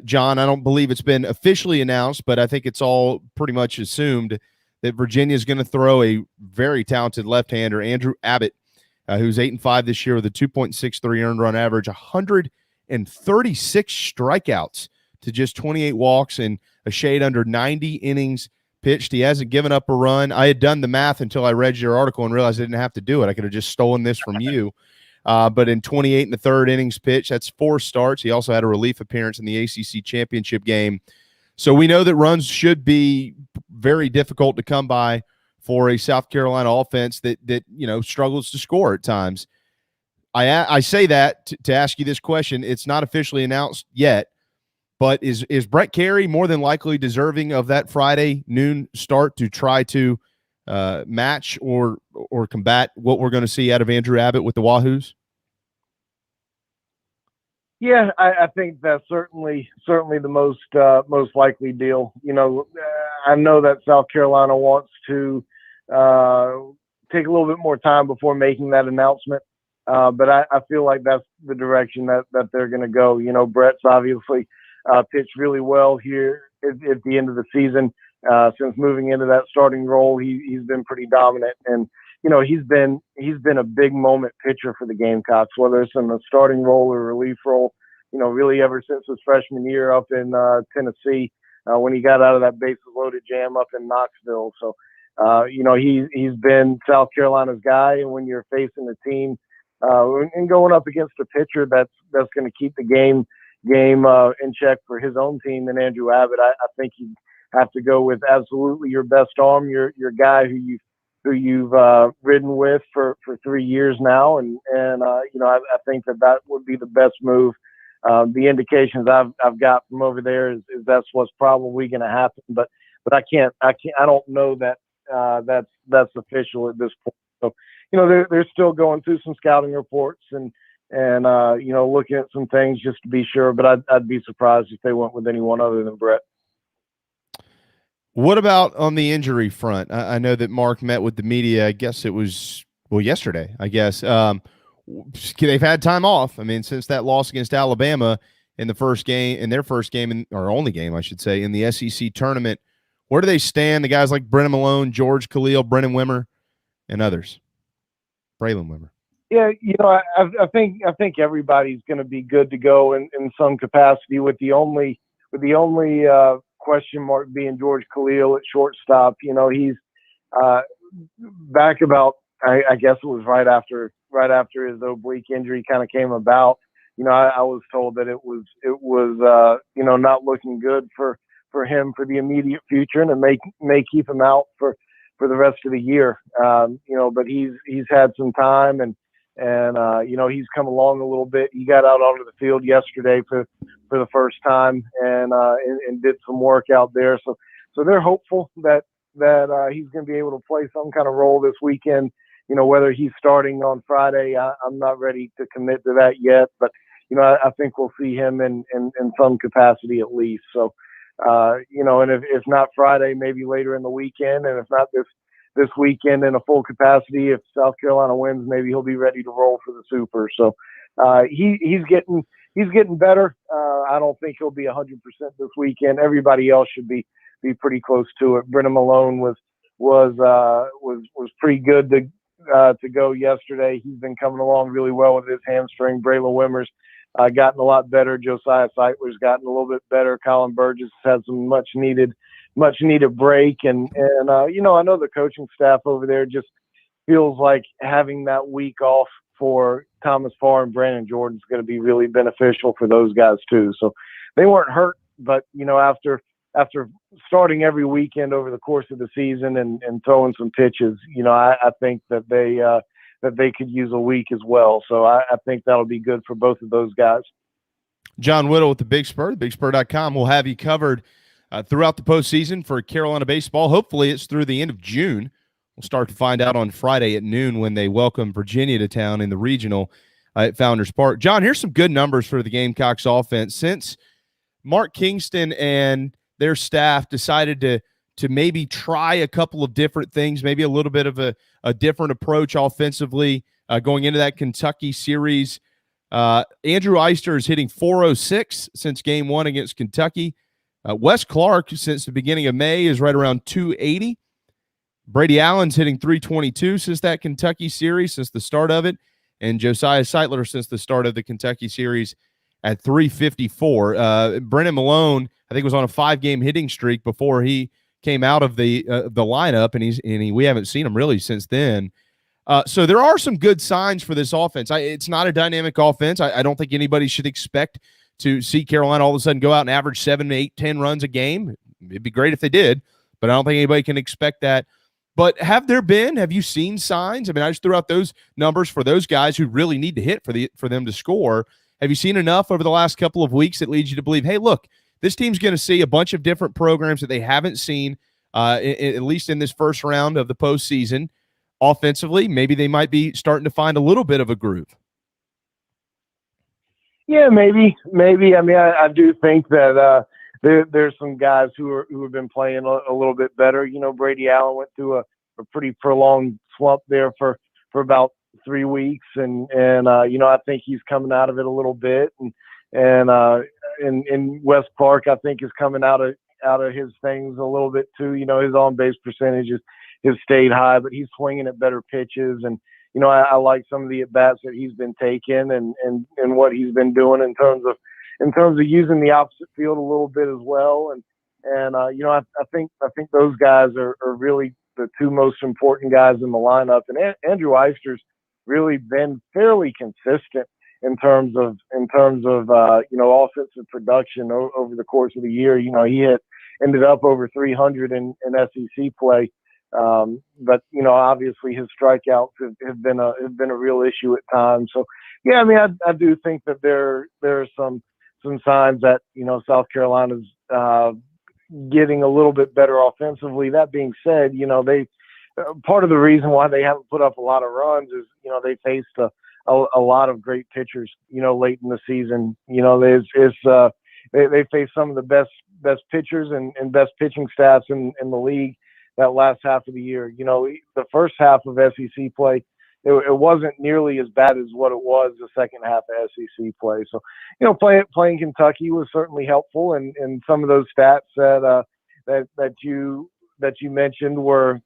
Speaker 1: John, I don't believe it's been officially announced, but I think it's all pretty much assumed that Virginia is going to throw a very talented left-hander, Andrew Abbott, who's 8-5 this year with a 2.63 earned run average, 136 strikeouts to just 28 walks and a shade under 90 innings pitched. He hasn't given up a run. I had done the math until I read your article and realized I didn't have to do it. I could have just stolen this from you. But in 28 and the third innings pitched, that's 4 starts. He also had a relief appearance in the ACC championship game. So we know that runs should be very difficult to come by for a South Carolina offense that you know struggles to score at times. I say that to ask you this question. It's not officially announced yet, but is Brett Carey more than likely deserving of that Friday noon start to try to match or combat what we're going to see out of Andrew Abbott with the Wahoos?
Speaker 9: Yeah, I think that's certainly the most likely deal. You know, I know that South Carolina wants to take a little bit more time before making that announcement, but I feel like that's the direction that they're going to go. You know, Brett's obviously pitched really well here at the end of the season. Since moving into that starting role, he's been pretty dominant, and you know he's been a big moment pitcher for the Gamecocks, whether it's in the starting role or relief role. really ever since his freshman year up in Tennessee when he got out of that bases loaded jam up in Knoxville. So, he's been South Carolina's guy, and when you're facing a team and going up against a pitcher that's going to keep the game in check for his own team and Andrew Abbott, I think you have to go with absolutely your best arm, your guy who you've ridden with for 3 years now, and I think that would be the best move. The indications I've got from over there is that's what's probably going to happen, but I don't know that that's official at this point. So they're still going through some scouting reports and looking at some things just to be sure, but I'd be surprised if they went with anyone other than Brett.
Speaker 1: What about on the injury front? I know that Mark met with the media. I guess it was yesterday. I guess they've had time off. I mean, since that loss against Alabama in their first game, or only game, I should say, in the SEC tournament. Where do they stand? The guys like Brennan Malone, George Khalil, Brennan Wimmer, and others. Braylon Wimmer.
Speaker 9: Yeah, I think everybody's going to be good to go in some capacity, with the only question mark being George Khalil at shortstop. He's back about, I guess it was right after his oblique injury kind of came about. I was told that it was not looking good for him for the immediate future, and it may keep him out for the rest of the year. But he's had some time and he's come along a little bit. He got out onto the field yesterday for the first time and did some work out there. So they're hopeful that he's going to be able to play some kind of role this weekend. Whether he's starting on Friday, I'm not ready to commit to that yet, but I think we'll see him in some capacity at least. So, and if not Friday, maybe later in the weekend, and if not this weekend in a full capacity, if South Carolina wins, maybe he'll be ready to roll for the Super. So he's getting better. I don't think he'll be 100% this weekend. Everybody else should be pretty close to it. Brennan Malone was pretty good to go yesterday. He's been coming along really well with his hamstring. Braylon Wimmer's gotten a lot better. Josiah Seitler's gotten a little bit better. Colin Burgess has had some much needed break, and I know the coaching staff over there just feels like having that week off for Thomas Farr and Brandon Jordan is going to be really beneficial for those guys too. So they weren't hurt, but after starting every weekend over the course of the season and throwing some pitches, I think that they could use a week as well. So I think that'll be good for both of those guys.
Speaker 1: John Whittle with the Big Spur, BigSpur.com. will have you covered throughout the postseason for Carolina baseball. Hopefully it's through the end of June. We'll start to find out on Friday at noon when they welcome Virginia to town in the regional at Founders Park. John, here's some good numbers for the Gamecocks offense. Since Mark Kingston and their staff decided to maybe try a couple of different things, maybe a little bit of a different approach offensively going into that Kentucky series. Andrew Eister is hitting .406 since game one against Kentucky. Wes Clark, since the beginning of May, is right around .280. Brady Allen's hitting .322 since that Kentucky series, since the start of it. And Josiah Seitler since the start of the Kentucky series at .354. Brennan Malone, I think, was on a 5-game hitting streak before he came out of the lineup, and we haven't seen him really since then. So there are some good signs for this offense. It's not a dynamic offense. I don't think anybody should expect to see Carolina all of a sudden go out and average 7, 8, 10 runs a game. It'd be great if they did, but I don't think anybody can expect that. But have you seen signs? I mean, I just threw out those numbers for those guys who really need to hit for them to score. Have you seen enough over the last couple of weeks that leads you to believe, hey, look, this team's going to see a bunch of different programs that they haven't seen, at least in this first round of the postseason. Offensively, maybe they might be starting to find a little bit of a groove.
Speaker 9: Yeah, maybe. I mean, I do think that there's some guys who have been playing a little bit better. Brady Allen went through a pretty prolonged slump there for about 3 weeks, and I think he's coming out of it a little bit, and Wes Clark, I think, is coming out of his things a little bit too. His on base percentage has stayed high, but he's swinging at better pitches, and I like some of the at bats that he's been taking and what he's been doing in terms in terms of using the opposite field a little bit as well. And I think those guys are really the two most important guys in the lineup. And Andrew Eister's really been fairly consistent in terms of offensive production over the course of the year. He ended up over 300 in SEC play. But obviously his strikeouts have been a real issue at times. So yeah, I mean, I do think that there are some signs that South Carolina's getting a little bit better offensively. That being said, they part of the reason why they haven't put up a lot of runs is they faced a lot of great pitchers late in the season. They faced some of the best pitchers and best pitching staffs in the league that last half of the year. The first half of SEC play, it wasn't nearly as bad as what it was the second half of SEC play. So, playing Kentucky was certainly helpful, and some of those stats that you mentioned were,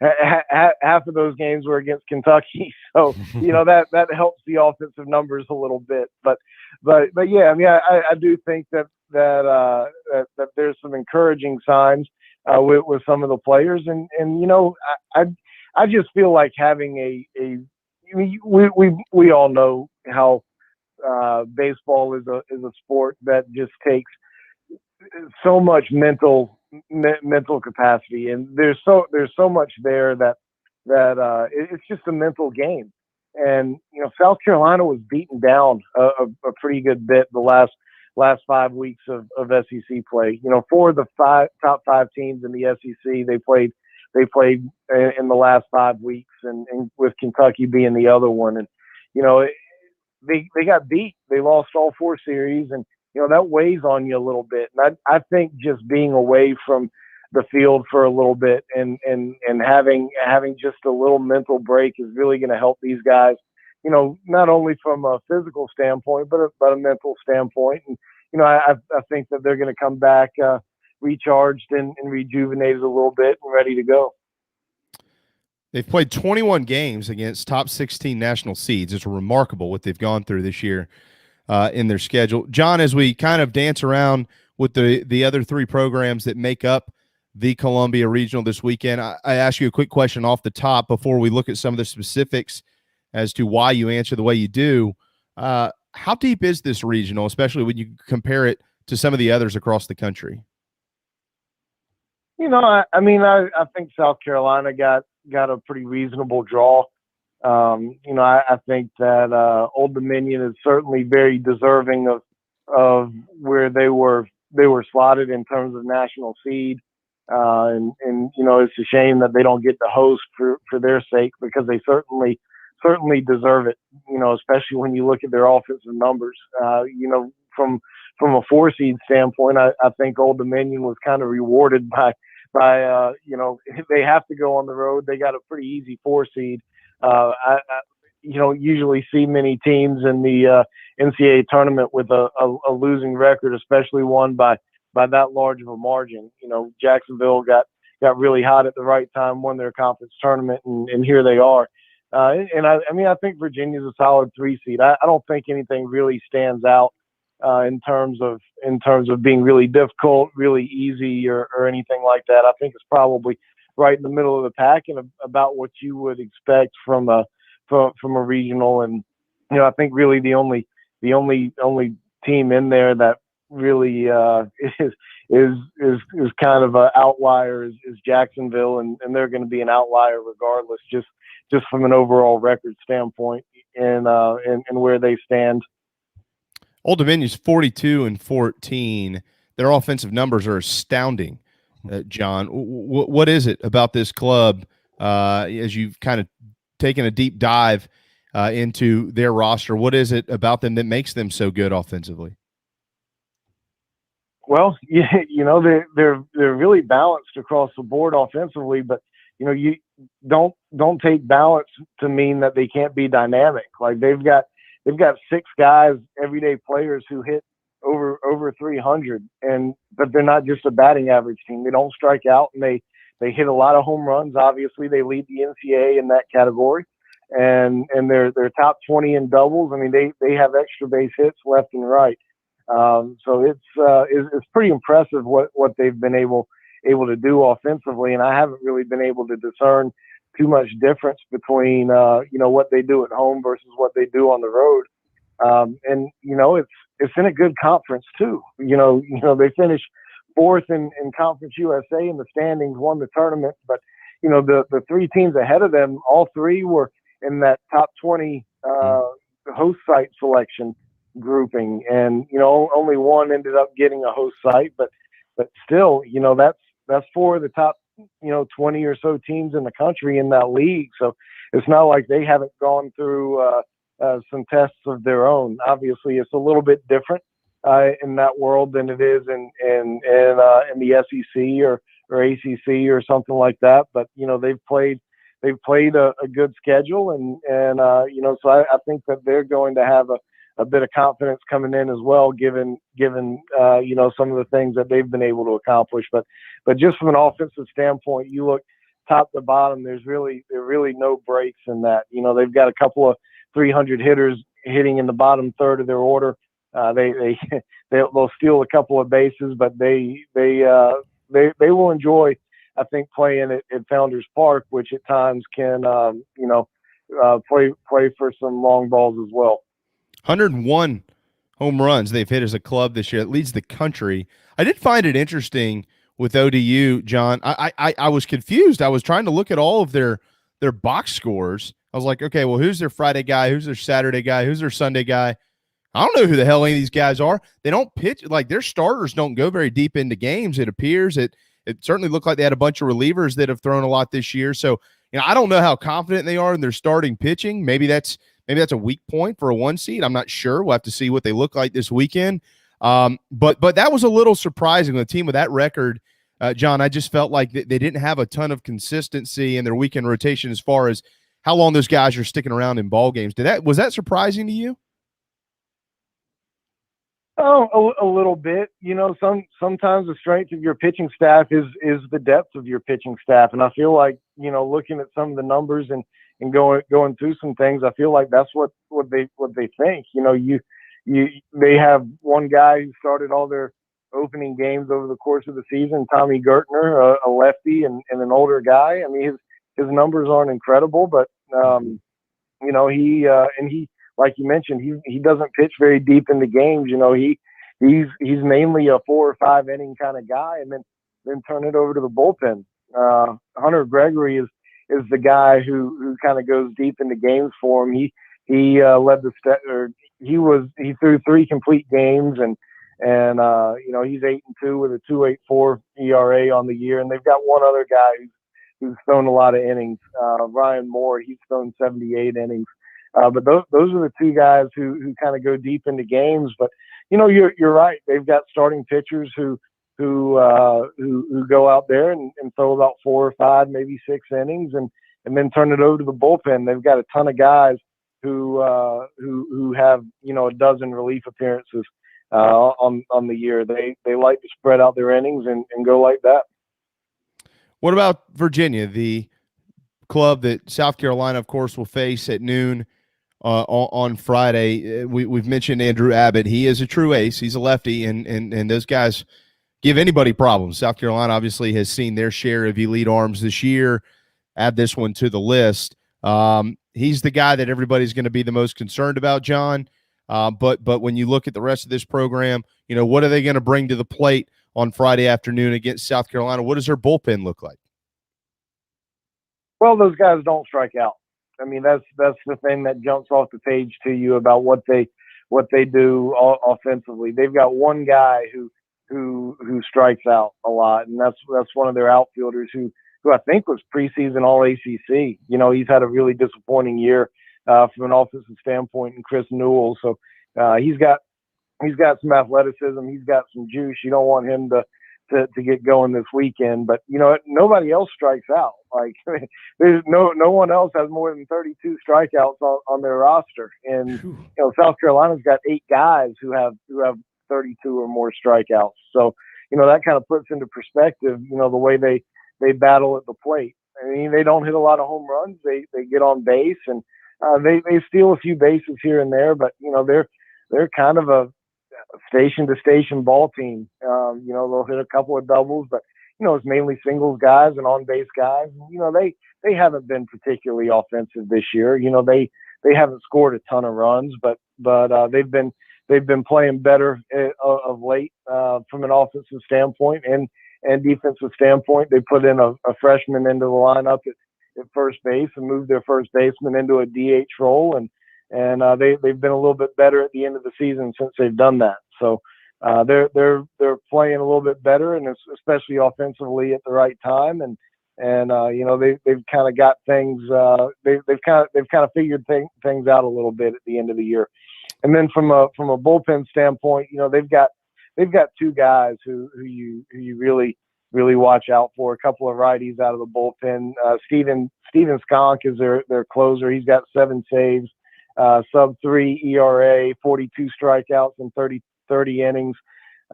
Speaker 9: half of those games were against Kentucky. So, that helps the offensive numbers a little bit. But yeah, I mean, I do think that there's some encouraging signs with some of the players, and I just feel like having we all know how baseball is a sport that just takes so much mental capacity, and there's so much there that it's just a mental game. And South Carolina was beaten down a pretty good bit the last 5 weeks of SEC play. For the top five teams in the SEC, they played in the last 5 weeks, and with Kentucky being the other one. And they got beat. They lost all 4 series, and that weighs on you a little bit. And I think just being away from the field for a little bit and having just a little mental break is really going to help these guys, not only from a physical standpoint, but a mental standpoint. And, I think that they're going to come back recharged and rejuvenated a little bit and ready to go.
Speaker 1: They've played 21 games against top 16 national seeds. It's remarkable what they've gone through this year in their schedule. John, as we kind of dance around with the other 3 programs that make up the Columbia Regional this weekend, I ask you a quick question off the top before we look at some of the specifics as to why you answer the way you do. How deep is this regional, especially when you compare it to some of the others across the country?
Speaker 9: I think South Carolina got a pretty reasonable draw. I think that Old Dominion is certainly very deserving of where they were slotted in terms of national seed. And it's a shame that they don't get to host for their sake, because they certainly deserve it, especially when you look at their offensive numbers. From a 4 seed standpoint, I think Old Dominion was kind of rewarded by they have to go on the road. They got a pretty easy 4 seed. I usually see many teams in the NCAA tournament with a losing record, especially one by that large of a margin. Jacksonville got really hot at the right time, won their conference tournament, and here they are. I think Virginia's a solid 3 seed. I don't think anything really stands out in terms of being really difficult, really easy, or anything like that. I think it's probably right in the middle of the pack and about what you would expect from a regional. And I think really the only team in there that really is kind of an outlier is Jacksonville, and they're going to be an outlier regardless, just from an overall record standpoint and where they stand.
Speaker 1: Old Dominion's 42-14. Their offensive numbers are astounding. John, what is it about this club as you've kind of taken a deep dive into their roster? What is it about them that makes them so good offensively?
Speaker 9: Well, they're really balanced across the board offensively, but you don't take balance to mean that they can't be dynamic. Like they've got 6 guys, everyday players who hit over 300, but they're not just a batting average team. They don't strike out, and they hit a lot of home runs. Obviously, they lead the NCAA in that category, and they're top 20 in doubles. I mean, they have extra base hits left and right. So it's pretty impressive what they've been able to do offensively, and I haven't really been able to discern too much difference between what they do at home versus what they do on the road. And it's in a good conference too. They finished fourth in Conference USA in the standings, won the tournament, but the three teams ahead of them, all three were in that top 20 host site selection grouping, and only one ended up getting a host site, but still, that's four of the top 20 or so teams in the country in that league. So it's not like they haven't gone through some tests of their own. Obviously, it's a little bit different in that world than it is in the SEC or ACC or something like that. But they've played a good schedule, and so I think that they're going to have a bit of confidence coming in as well, given some of the things that they've been able to accomplish. But just from an offensive standpoint, you look top to bottom, there are really no breaks in that. They've got a couple of 300 hitters hitting in the bottom third of their order. They'll steal a couple of bases, but they will enjoy, I think, playing at Founders Park, which at times can play for some long balls as well.
Speaker 1: 101 home runs they've hit as a club this year. It leads the country. I did find it interesting with ODU, John. I was confused. I was trying to look at all of their box scores. I was like, okay, well, who's their Friday guy? Who's their Saturday guy? Who's their Sunday guy? I don't know who the hell any of these guys are. They don't pitch, like their starters don't go very deep into games. It appears it certainly looked like they had a bunch of relievers that have thrown a lot this year. So, I don't know how confident they are in their starting pitching. Maybe that's a weak point for a 1 seed. I'm not sure. We'll have to see what they look like this weekend. But that was a little surprising. The team with that record, John, I just felt like they didn't have a ton of consistency in their weekend rotation as far as how long those guys are sticking around in ball games. Was that surprising to you?
Speaker 9: Oh, a little bit. Sometimes the strength of your pitching staff is the depth of your pitching staff, and I feel like looking at some of the numbers and going through some things, I feel like that's what they think. They have one guy who started all their opening games over the course of the season, Tommy Gertner, a lefty and an older guy. I mean, his numbers aren't incredible, but he like you mentioned, he doesn't pitch very deep into games. He's mainly a 4 or 5 inning kind of guy, and then turn it over to the bullpen. Hunter Gregory is the guy who kind of goes deep into games for him. He led the he threw 3 complete games, and he's 8-2 with a 2.84 ERA on the year, and they've got one other guy who's thrown a lot of innings. Ryan Moore, he's thrown 78 innings. But those are the 2 guys who kind of go deep into games. But you're right. They've got starting pitchers who go out there and throw about 4 or 5, maybe 6 innings, and then turn it over to the bullpen. They've got a ton of guys who have a dozen relief appearances on the year. They like to spread out their innings and go like that.
Speaker 1: What about Virginia, the club that South Carolina, of course, will face at noon on Friday? We've mentioned Andrew Abbott. He is a true ace. He's a lefty, and those guys give anybody problems. South Carolina obviously has seen their share of elite arms this year. Add this one to the list. He's the guy that everybody's going to be the most concerned about, John. But when you look at the rest of this program, what are they going to bring to the plate on Friday afternoon against South Carolina? What does their bullpen look like?
Speaker 9: Well, those guys don't strike out. I mean, that's the thing that jumps off the page to you about what they do offensively. They've got one guy who strikes out a lot, and that's one of their outfielders who I think was preseason All ACC. He's had a really disappointing year from an offensive standpoint, in Chris Newell. So he's got some athleticism, he's got some juice. You don't want him to get going this weekend, but nobody else strikes out. Like there's no one else has more than 32 strikeouts on their roster, and South Carolina's got 8 guys who have 32 or more strikeouts. So that kind of puts into perspective the way they battle at the plate. I mean, they don't hit a lot of home runs. They get on base, and they steal a few bases here and there, but they're kind of a station to station ball team. They'll hit a couple of doubles, but it's mainly singles guys and on base guys. They haven't been particularly offensive this year. They haven't scored a ton of runs, but they've been playing better of late from an offensive standpoint and defensive standpoint. They put in a freshman into the lineup at first base and moved their first baseman into a DH role, and they've been a little bit better at the end of the season since they've done that. So they're playing a little bit better, and especially offensively at the right time. And they've kind of got things. They've kind of figured things out a little bit at the end of the year. And then from a bullpen standpoint, they've got two guys who you really watch out for. A couple of righties out of the bullpen. Steven Skonk is their closer. He's got 7 saves, sub-3 ERA, 42 strikeouts in 30 innings,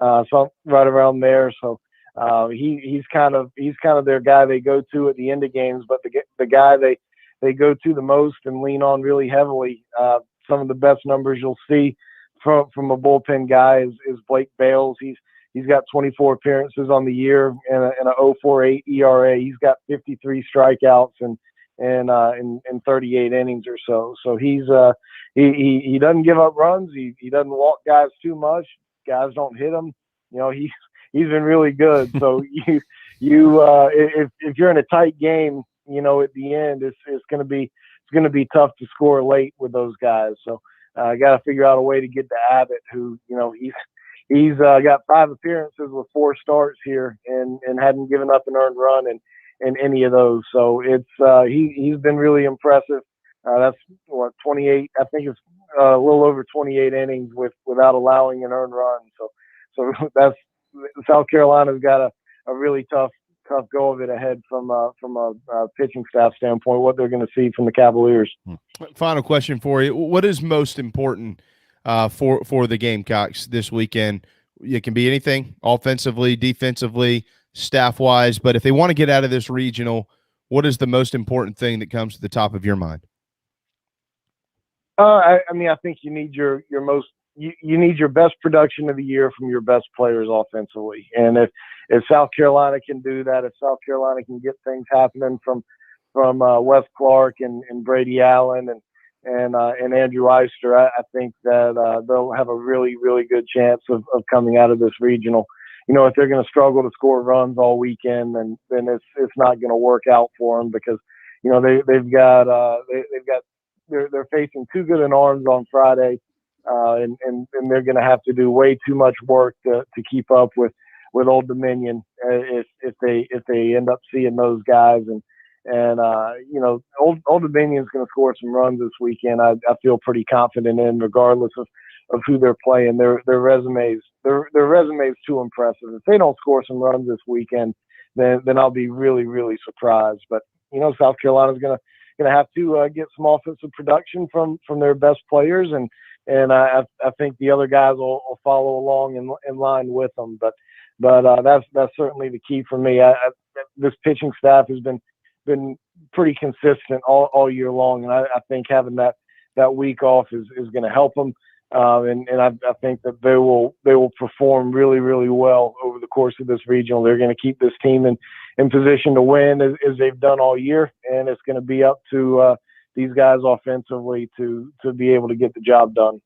Speaker 9: so right around there. So he's kind of their guy they go to at the end of games. But the guy they go to the most and lean on really heavily. Some of the best numbers you'll see from a bullpen guy is Blake Bales. He's got 24 appearances on the year and a 0.48 ERA. He's got 53 strikeouts and 38 innings or so. So he doesn't give up runs. He doesn't walk guys too much. Guys don't hit him. He's been really good. So if you're in a tight game, at the end it's going to be tough to score late with those guys. So I got to figure out a way to get to Abbott, who he's got 5 appearances with 4 starts here and hadn't given up an earned run in any of those. So it's he's been really impressive. That's 28. I think it's a little over 28 innings without allowing an earned run. So that's South Carolina's got a really tough go of it ahead from a pitching staff standpoint. What they're going to see from the Cavaliers.
Speaker 1: Final question for you: what is most important for the Gamecocks this weekend? It can be anything, offensively, defensively, staff-wise. But if they want to get out of this regional, what is the most important thing that comes to the top of your mind?
Speaker 9: I think you need your you need your best production of the year from your best players offensively. And if South Carolina can do that, if South Carolina can get things happening from Wes Clark and Brady Allen and Andrew Eister, I think that they'll have a really, really good chance of coming out of this regional. If they're going to struggle to score runs all weekend, then it's not going to work out for them, because they're facing too good an arms on Friday, and they're going to have to do way too much work to keep up with Old Dominion if they end up seeing those guys. And Old Dominion is going to score some runs this weekend. I feel pretty confident in, regardless of who they're playing. Their resume's too impressive. If they don't score some runs this weekend, then I'll be really, really surprised. But South Carolina's going to have to get some offensive production from their best players, and I think the other guys will follow along in line with them. But that's certainly the key for me. This pitching staff has been pretty consistent all year long, and I think having that week off is going to help them. And I think that they will perform really, really well over the course of this regional. They're going to keep this team in position to win as they've done all year, and it's going to be up to these guys offensively to be able to get the job done.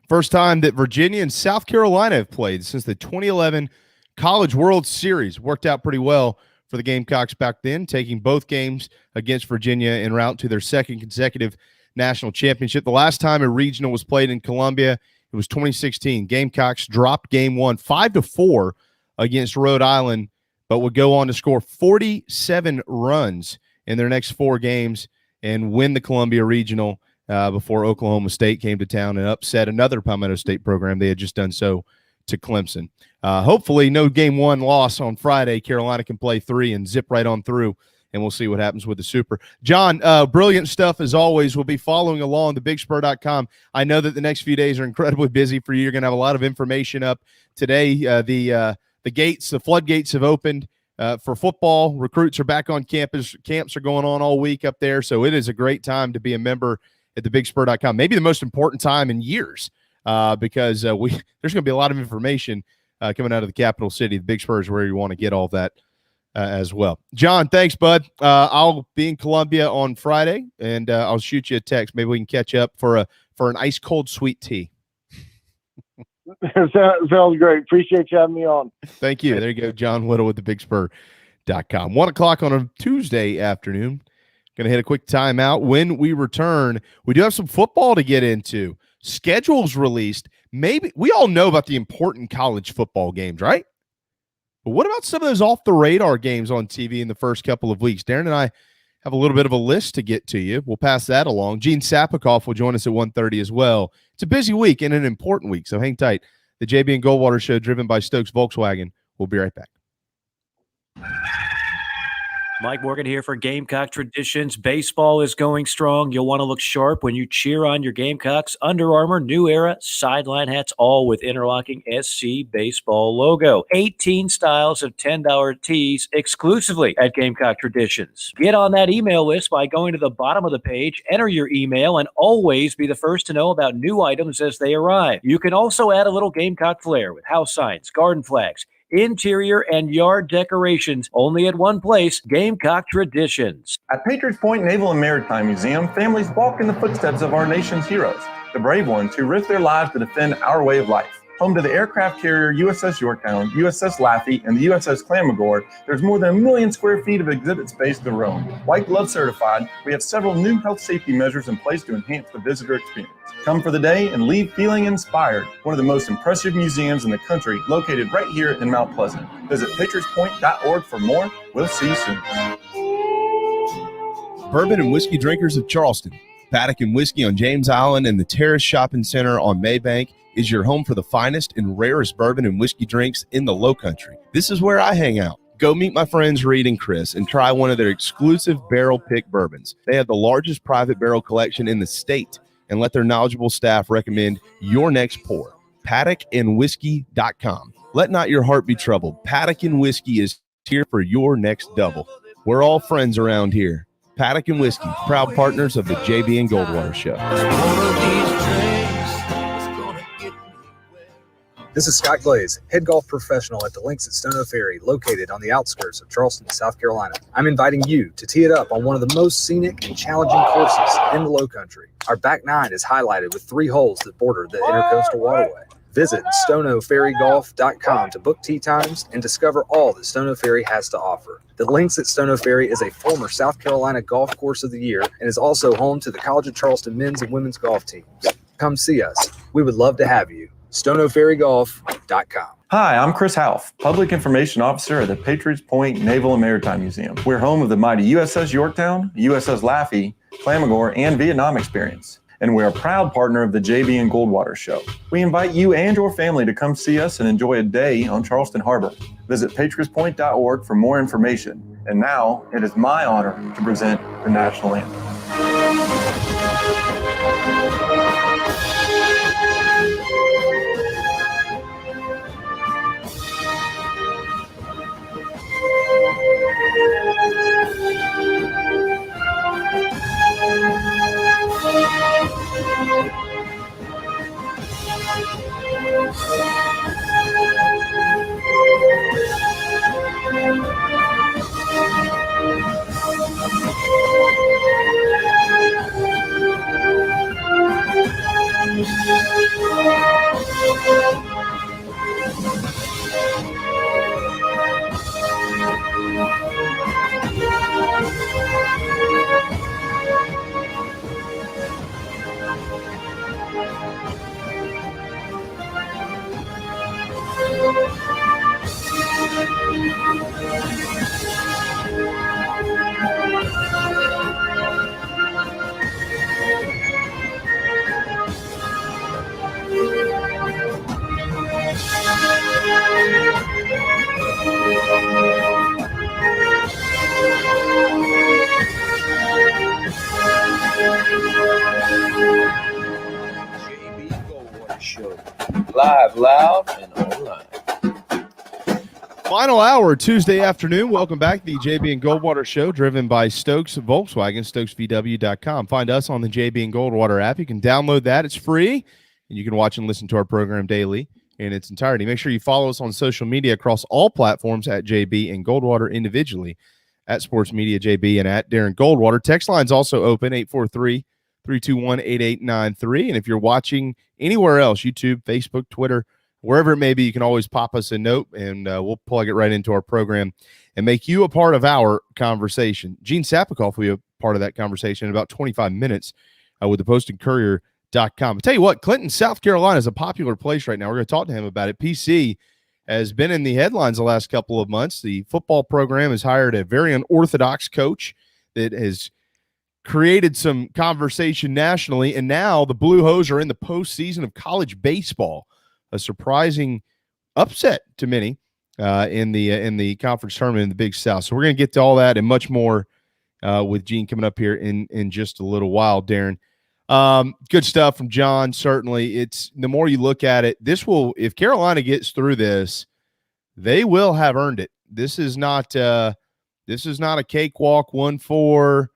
Speaker 1: First time that Virginia and South Carolina have played since the 2011 College World Series. Worked out pretty well for the Gamecocks back then, taking both games against Virginia en route to their second consecutive national championship. The last time a regional was played in Columbia, it was 2016. Gamecocks dropped game 1 5-4 against Rhode Island, but would go on to score 47 runs in their next 4 games and win the Columbia Regional before Oklahoma State came to town and upset another Palmetto State program. They had just done so to Clemson. Hopefully no game 1 loss on Friday. Carolina can play 3 and zip right on through, and we'll see what happens with the Super. John, brilliant stuff as always. We'll be following along thebigspur.com. I know that the next few days are incredibly busy for you. You're going to have a lot of information up today. The floodgates have opened for football. Recruits are back on campus. Camps are going on all week up there, so it is a great time to be a member at thebigspur.com. Maybe the most important time in years because there's going to be a lot of information coming out of the capital city. The Big Spur is where you want to get all that as well. John, thanks, bud. I'll be in Columbia on Friday, and I'll shoot you a text. Maybe we can catch up for an ice cold sweet tea.
Speaker 9: Sounds great. Appreciate you having me on.
Speaker 1: Thank you. There you go, John Whittle with thebigspur.com. 1 o'clock on a Tuesday afternoon. Going to hit a quick timeout. When we return, we do have some football to get into. Schedules released. Maybe we all know about the important college football games, right? But what about some of those off-the-radar games on TV in the first couple of weeks? Darren and I have a little bit of a list to get to you. We'll pass that along. Gene Sapakoff will join us at 1:30 as well. It's a busy week and an important week, so hang tight. The JB and Goldwater Show, driven by Stokes Volkswagen. We'll be right back.
Speaker 3: Mike Morgan here for Gamecock Traditions. Baseball is going strong. You'll want to look sharp when you cheer on your Gamecocks. Under Armour, New Era, sideline hats, all with interlocking SC Baseball logo. 18 styles of $10 tees exclusively at Gamecock Traditions. Get on that email list by going to the bottom of the page, enter your email, and always be the first to know about new items as they arrive. You can also add a little Gamecock flair with house signs, garden flags, interior and yard decorations, only at one place, Gamecock Traditions.
Speaker 10: At Patriots Point Naval and Maritime Museum, families walk in the footsteps of our nation's heroes, the brave ones who risked their lives to defend our way of life. Home to the aircraft carrier USS Yorktown, USS Laffey, and the USS Clamagore, there's more than 1 million square feet of exhibit space to roam. White Glove certified, we have several new health safety measures in place to enhance the visitor experience. Come for the day and leave feeling inspired. One of the most impressive museums in the country, located right here in Mount Pleasant. Visit patriotspoint.org for more. We'll see you soon.
Speaker 1: Bourbon and whiskey drinkers of Charleston. Paddock and Whiskey on James Island and the Terrace Shopping Center on Maybank is your home for the finest and rarest bourbon and whiskey drinks in the Low Country. This is where I hang out. Go meet my friends Reed and Chris and try one of their exclusive barrel pick bourbons. They have the largest private barrel collection in the state, and let their knowledgeable staff recommend your next pour. PaddockandWhiskey.com. Let not your heart be troubled. Paddock and Whiskey is here for your next double. We're all friends around here. Paddock and Whiskey, proud partners of the JB and Goldwater Show.
Speaker 11: This is Scott Glaze, head golf professional at the Links at Stono Ferry, located on the outskirts of Charleston, South Carolina. I'm inviting you to tee it up on one of the most scenic and challenging courses in the Low Country. Our back nine is highlighted with 3 holes that border the Intercoastal Waterway. Visit stonoferrygolf.com to book tee times and discover all that Stono Ferry has to offer. The Links at Stono Ferry is a former South Carolina Golf Course of the Year and is also home to the College of Charleston men's and women's golf teams. Come see us. We would love to have you. stonoferrygolf.com.
Speaker 10: Hi, I'm Chris Half, Public Information Officer at the Patriots Point Naval and Maritime Museum. We're home of the mighty USS Yorktown, USS Laffey, Clamagore, and Vietnam experience. And we're a proud partner of the JB and Goldwater Show. We invite you and your family to come see us and enjoy a day on Charleston Harbor. Visit patriotspoint.org for more information. And now, it is my honor to present the national anthem.
Speaker 5: Live, loud, and online.
Speaker 1: Final hour, Tuesday afternoon. Welcome back to the JB and Goldwater Show, driven by Stokes Volkswagen, stokesvw.com. Find us on the JB and Goldwater app. You can download that. It's free. and you can watch and listen to our program daily in its entirety. Make sure you follow us on social media across all platforms at JB and Goldwater individually at Sports Media JB and at Darren Goldwater. Text line's also open, 843-321-8893. And if you're watching anywhere else, YouTube, Facebook, Twitter, wherever it may be, you can always pop us a note, and we'll plug it right into our program and make you a part of our conversation. Gene Sapakoff will be a part of that conversation in about 25 minutes with the PostandCourier.com. I'll tell you what, Clinton, South Carolina is a popular place right now. We're going to talk to him about it. PC has been in the headlines the last couple of months. The football program has hired a very unorthodox coach that has created some conversation nationally, and now the Blue Hose are in the postseason of college baseball, a surprising upset to many in the conference tournament in the Big South. So we're going to get to all that and much more with Gene coming up here in just a little while, Darren. Good stuff from John. Certainly, it's the more you look at it, this will, if Carolina gets through this, they will have earned it. This is not a cakewalk 1-4,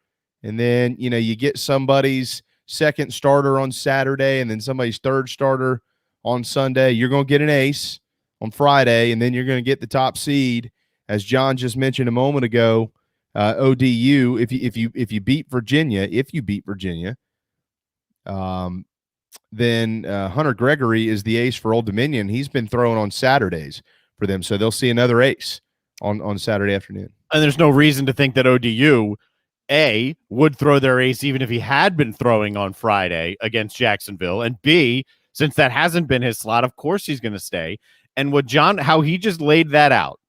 Speaker 1: and then you get somebody's second starter on Saturday, and then somebody's third starter on Sunday. You're going to get an ace on Friday, and then you're going to get the top seed, as John just mentioned a moment ago. ODU, if you beat Virginia, then Hunter Gregory is the ace for Old Dominion. He's been throwing on Saturdays for them, so they'll see another ace on Saturday afternoon.
Speaker 4: And there's no reason to think that ODU, A, would throw their ace even if he had been throwing on Friday against Jacksonville, and B, since that hasn't been his slot, of course he's going to stay. And how he just laid that out,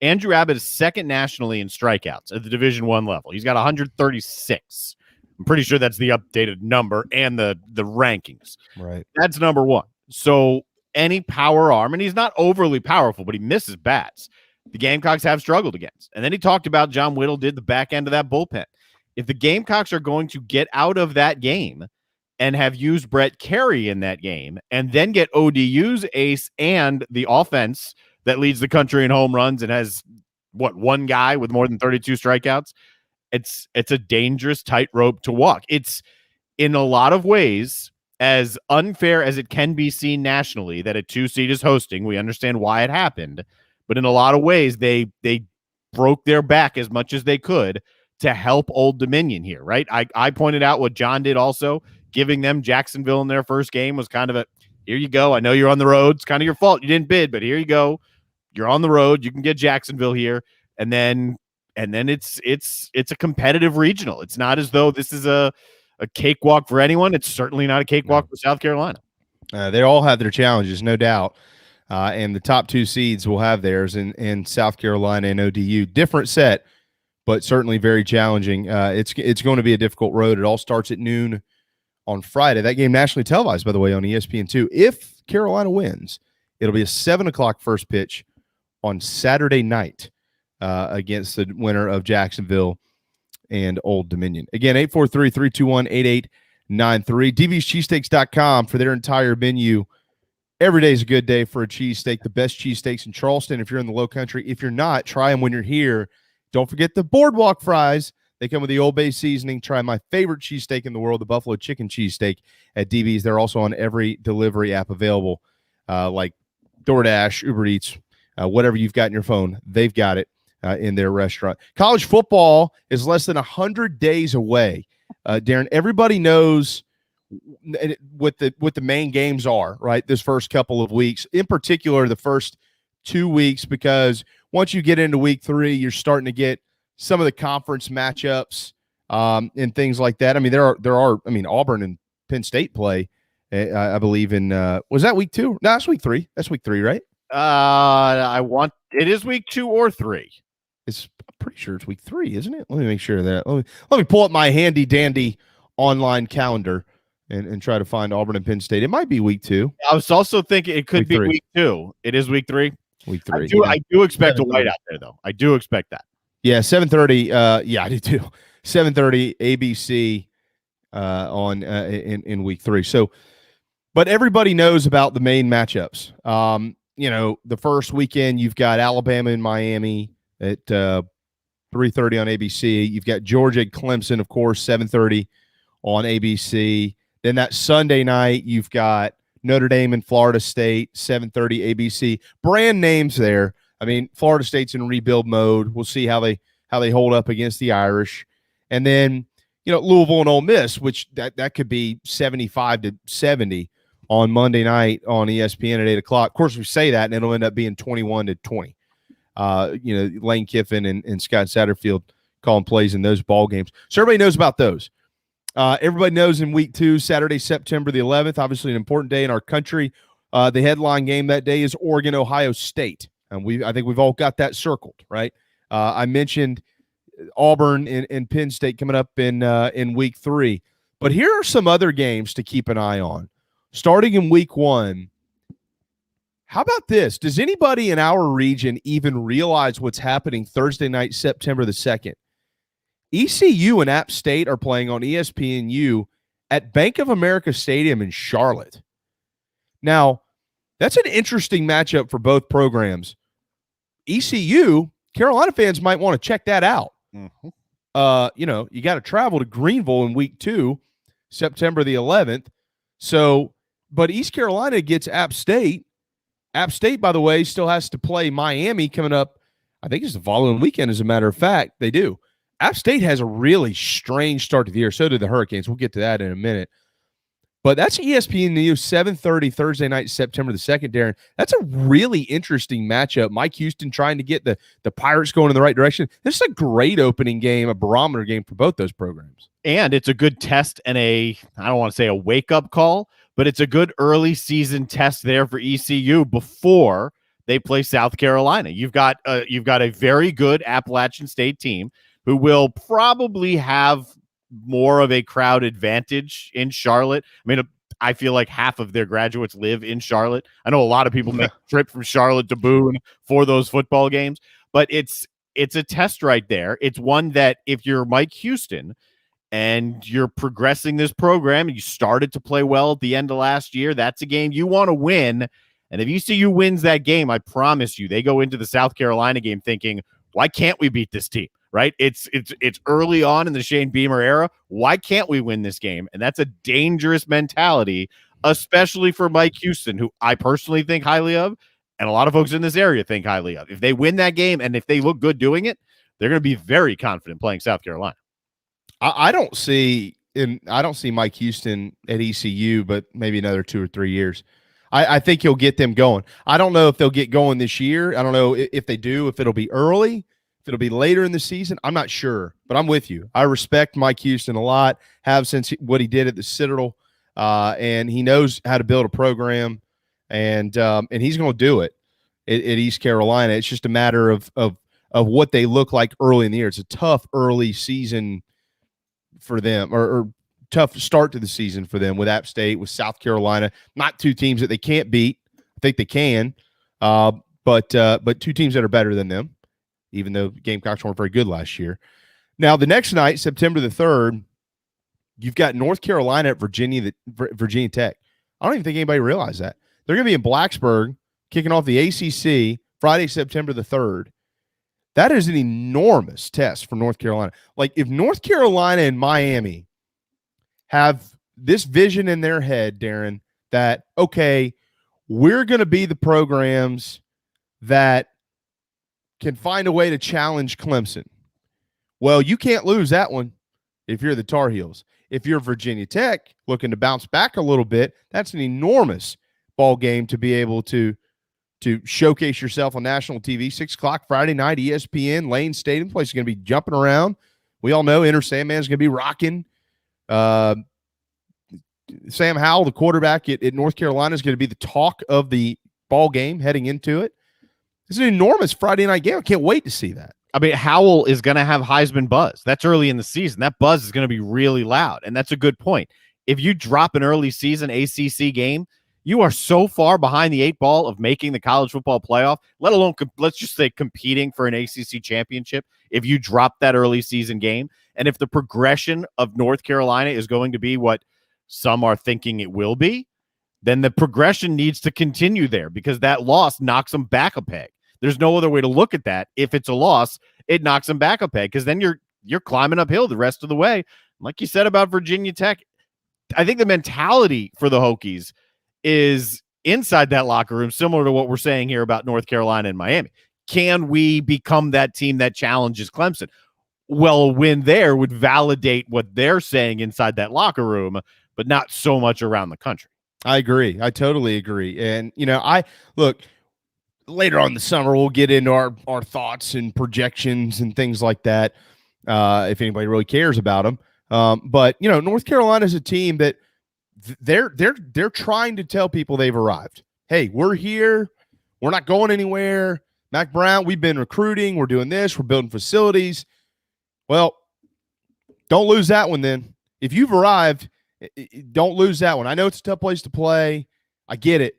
Speaker 4: Andrew Abbott is second nationally in strikeouts at the Division I level. He's got 136. I'm pretty sure that's the updated number and the rankings.
Speaker 1: Right.
Speaker 4: That's number one. So any power arm, and he's not overly powerful, but he misses bats, the Gamecocks have struggled against. And then he talked about John Whittle did the back end of that bullpen. If the Gamecocks are going to get out of that game and have used Brett Carey in that game and then get ODU's ace and the offense that leads the country in home runs and has, one guy with more than 32 strikeouts, it's a dangerous tightrope to walk. It's, in a lot of ways, as unfair as it can be seen nationally that a 2 seed is hosting. We understand why it happened, but in a lot of ways, they broke their back as much as they could to help Old Dominion here, right? I pointed out what John did also, giving them Jacksonville in their first game was kind of a, here you go. I know you're on the road. It's kind of your fault. You didn't bid, but here you go. You're on the road. You can get Jacksonville here. And then it's a competitive regional. It's not as though this is a cakewalk for anyone. It's certainly not a cakewalk for South Carolina.
Speaker 1: They all have their challenges, no doubt. And the top 2 seeds will have theirs in South Carolina and ODU. Different set, but certainly very challenging. It's going to be a difficult road. It all starts at noon on Friday. That game nationally televised, by the way, on ESPN2. If Carolina wins, it'll be a 7 o'clock first pitch on Saturday night against the winner of Jacksonville and Old Dominion. Again, 843-321-8893. DB'sCheesesteaks.com for their entire menu. Every day is a good day for a cheesesteak. The best cheesesteaks in Charleston if you're in the Low Country. If you're not, try them when you're here. Don't forget the Boardwalk fries. They come with the Old Bay seasoning. Try my favorite cheesesteak in the world, the Buffalo Chicken Cheesesteak at DB's. They're also on every delivery app available, like DoorDash, Uber Eats, whatever you've got in your phone. They've got it in their restaurant. College football is less than 100 days away. Darren, everybody knows what the main games are, right? This first couple of weeks, in particular, the first 2 weeks, because once you get into week 3, you're starting to get some of the conference matchups and things like that. I mean, there are. I mean, Auburn and Penn State play. I believe in. Was that week 2? No, that's week 3. That's week 3, right?
Speaker 4: It is week 2 or 3.
Speaker 1: I'm pretty sure it's week 3, isn't it? Let me make sure of that. Let me pull up my handy dandy online calendar and try to find Auburn and Penn State. It might be week 2.
Speaker 4: I was also thinking it could be week 2. It is week 3.
Speaker 1: Week 3.
Speaker 4: I do expect a white out there, though. I do expect that.
Speaker 1: Yeah, 7:30. Yeah, I do too. 7:30 ABC on in week 3. So, but everybody knows about the main matchups. The first weekend you've got Alabama and Miami at 3:30 on ABC. You've got Georgia and Clemson, of course, 7:30 on ABC. Then that Sunday night you've got Notre Dame and Florida State, 7:30 ABC. Brand names there. I mean, Florida State's in rebuild mode. We'll see how they hold up against the Irish. And then, Louisville and Ole Miss, which that could be 75-70 on Monday night on ESPN at 8 o'clock. Of course, we say that, and it'll end up being 21-20. Lane Kiffin and Scott Satterfield calling plays in those ball games. So everybody knows about those. Everybody knows in week 2, Saturday, September the 11th, obviously an important day in our country. The headline game that day is Oregon-Ohio State. And I think we've all got that circled, right? I mentioned Auburn and Penn State coming up in week 3. But here are some other games to keep an eye on. Starting in week 1, how about this? Does anybody in our region even realize what's happening Thursday night, September the 2nd? ECU and App State are playing on ESPNU at Bank of America Stadium in Charlotte. Now, that's an interesting matchup for both programs. ECU, Carolina fans might want to check that out. Mm-hmm. You got to travel to Greenville in week 2, September the 11th. So, but East Carolina gets App State. App State, by the way, still has to play Miami coming up. I think it's the following weekend, as a matter of fact. They do. App State has a really strange start to the year. So do the Hurricanes. We'll get to that in a minute. But that's ESPNU, 7:30 Thursday night, September the 2nd, Darren. That's a really interesting matchup. Mike Houston trying to get the Pirates going in the right direction. This is a great opening game, a barometer game for both those programs.
Speaker 4: And it's a good test and I don't want to say a wake-up call, but it's a good early season test there for ECU before they play South Carolina. You've got a very good Appalachian State team who will probably have more of a crowd advantage in Charlotte. I mean, I feel like half of their graduates live in Charlotte. I know a lot of people make a trip from Charlotte to Boone for those football games, but it's a test right there. It's one that if you're Mike Houston and you're progressing this program and you started to play well at the end of last year, that's a game you want to win. And if ECU wins that game, I promise you, they go into the South Carolina game thinking, why can't we beat this team? Right? It's early on in the Shane Beamer era. Why can't we win this game? And that's a dangerous mentality, especially for Mike Houston, who I personally think highly of, and a lot of folks in this area think highly of. If they win that game and if they look good doing it, they're going to be very confident playing South Carolina.
Speaker 1: I don't see Mike Houston at ECU, but maybe another 2 or 3 years. I think he'll get them going. I don't know if they'll get going this year. I don't know if they do, if it'll be early. If it'll be later in the season, I'm not sure, but I'm with you. I respect Mike Houston a lot, have since what he did at the Citadel, and he knows how to build a program, and he's going to do it at East Carolina. It's just a matter of what they look like early in the year. It's a tough early season for them, or tough start to the season for them with App State, with South Carolina. Not two teams that they can't beat. I think they can, but two teams that are better than them, even though Gamecocks weren't very good last year. Now, the next night, September the 3rd, you've got North Carolina at Virginia Tech. I don't even think anybody realized that. They're going to be in Blacksburg, kicking off the ACC Friday, September the 3rd. That is an enormous test for North Carolina. Like, if North Carolina and Miami have this vision in their head, Darren, that, okay, we're going to be the programs that can find a way to challenge Clemson. Well, you can't lose that one if you're the Tar Heels. If you're Virginia Tech looking to bounce back a little bit, that's an enormous ball game to be able to showcase yourself on national TV. 6 o'clock Friday night, ESPN, Lane Stadium. The place is going to be jumping around. We all know Enter Sandman's going to be rocking. Sam Howell, the quarterback at North Carolina, is going to be the talk of the ball game heading into it. It's an enormous Friday night game. I can't wait to see that.
Speaker 4: I mean, Howell is going to have Heisman buzz. That's early in the season. That buzz is going to be really loud, and that's a good point. If you drop an early season ACC game, you are so far behind the 8 ball of making the college football playoff, let alone, let's just say, competing for an ACC championship, if you drop that early season game. And if the progression of North Carolina is going to be what some are thinking it will be, then the progression needs to continue there, because that loss knocks them back a peg. There's no other way to look at that. If it's a loss, it knocks them back a peg, because then you're climbing uphill the rest of the way. Like you said about Virginia Tech, I think the mentality for the Hokies is inside that locker room, similar to what we're saying here about North Carolina and Miami. Can we become that team that challenges Clemson? Well, a win there would validate what they're saying inside that locker room, but not so much around the country.
Speaker 1: I agree. I totally agree. And, I look later on in the summer, we'll get into our thoughts and projections and things like that. If anybody really cares about them. But North Carolina is a team that they're trying to tell people they've arrived. Hey, we're here. We're not going anywhere. Mac Brown, we've been recruiting. We're doing this. We're building facilities. Well, don't lose that one then. If you've arrived, don't lose that one. I know it's a tough place to play. I get it.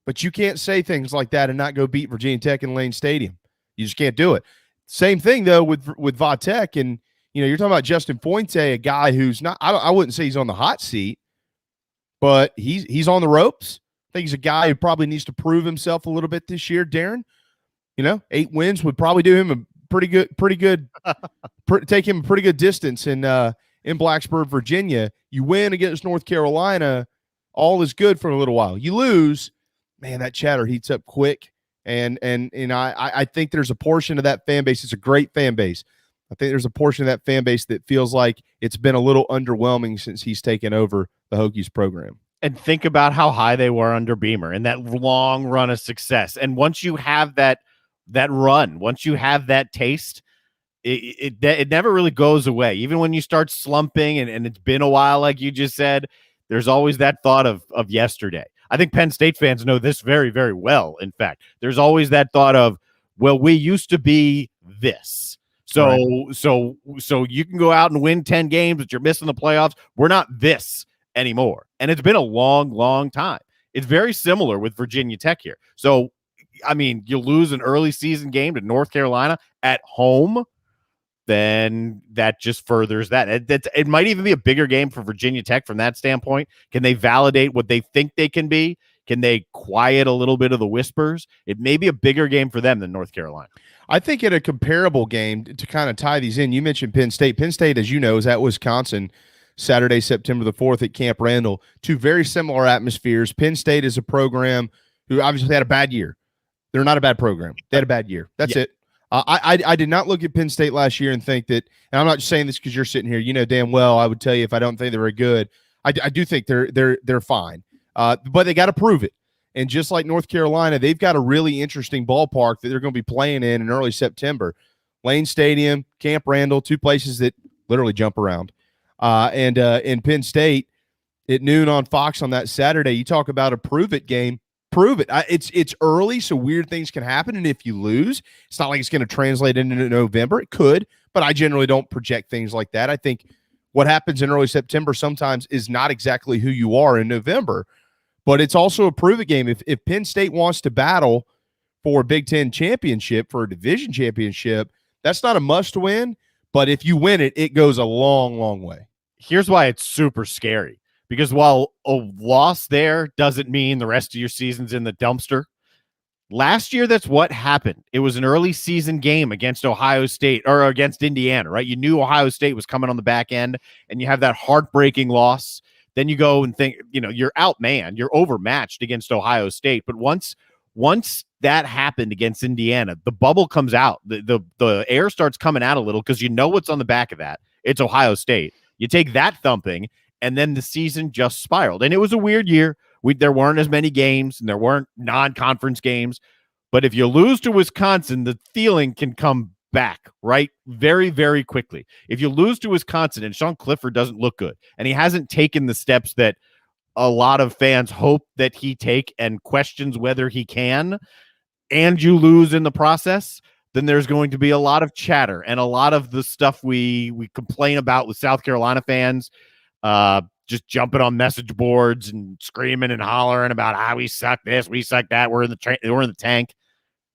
Speaker 1: But you can't say things like that and not go beat Virginia Tech in Lane Stadium. You just can't do it. Same thing, though, with Vatech. And, you're talking about Justin Fuente, a guy who's not – I wouldn't say he's on the hot seat, but he's on the ropes. I think he's a guy who probably needs to prove himself a little bit this year, Darren. 8 wins would probably do him a pretty good take him a pretty good distance in Blacksburg, Virginia. You win against North Carolina, all is good for a little while. You lose, man, that chatter heats up quick. And I think there's a portion of that fan base. It's a great fan base. I think there's a portion of that fan base that feels like it's been a little underwhelming since he's taken over the Hokies program.
Speaker 4: And think about how high they were under Beamer and that long run of success. And once you have that run, once you have that taste, it never really goes away. Even when you start slumping and it's been a while, like you just said, there's always that thought of yesterday. I think Penn State fans know this very, very well. In fact, there's always that thought of, well, we used to be this. So, right. so you can go out and win 10 games, but you're missing the playoffs. We're not this anymore. And it's been a long, long time. It's very similar with Virginia Tech here. So, I mean, you lose an early season game to North Carolina at home, then that just furthers that. It might even be a bigger game for Virginia Tech from that standpoint. Can they validate what they think they can be? Can they quiet a little bit of the whispers? It may be a bigger game for them than North Carolina.
Speaker 1: I think in a comparable game, to kind of tie these in, you mentioned Penn State. Penn State, as you know, is at Wisconsin Saturday, September the 4th at Camp Randall. Two very similar atmospheres. Penn State is a program who obviously had a bad year. They're not a bad program. They had a bad year. That's it. I did not look at Penn State last year and think that, and I'm not just saying this because you're sitting here, you know damn well I would tell you if I don't think they're very good. I do think they're fine, but they got to prove it. And just like North Carolina, they've got a really interesting ballpark that they're going to be playing in early September. Lane Stadium, Camp Randall, two places that literally jump around. And in Penn State at noon on Fox on that Saturday, you talk about a prove it game. Prove it. It's early, so weird things can happen. And if you lose, it's not like it's going to translate into November. It could, but I generally don't project things like that. I think what happens in early September sometimes is not exactly who you are in November, but it's also a prove it game. If Penn State wants to battle for a Big Ten championship, for a division championship, that's not a must win, but if you win it, it goes a long, long way.
Speaker 4: Here's why it's super scary. Because while a loss there doesn't mean the rest of your season's in the dumpster, last year that's what happened. It was an early season game against Ohio State or against Indiana, right? You knew Ohio State was coming on the back end, and you have that heartbreaking loss. Then you go and think, you're outmanned, you're overmatched against Ohio State. But once that happened against Indiana, the bubble comes out. The air starts coming out a little because you know what's on the back of that. It's Ohio State. You take that thumping, and then the season just spiraled. And it was a weird year. There weren't as many games, and there weren't non-conference games. But if you lose to Wisconsin, the feeling can come back, right? Very, very quickly. If you lose to Wisconsin and Sean Clifford doesn't look good, and he hasn't taken the steps that a lot of fans hope that he take and questions whether he can, and you lose in the process, then there's going to be a lot of chatter and a lot of the stuff we complain about with South Carolina fans, just jumping on message boards and screaming and hollering about we suck this, we suck that, we're in the tank.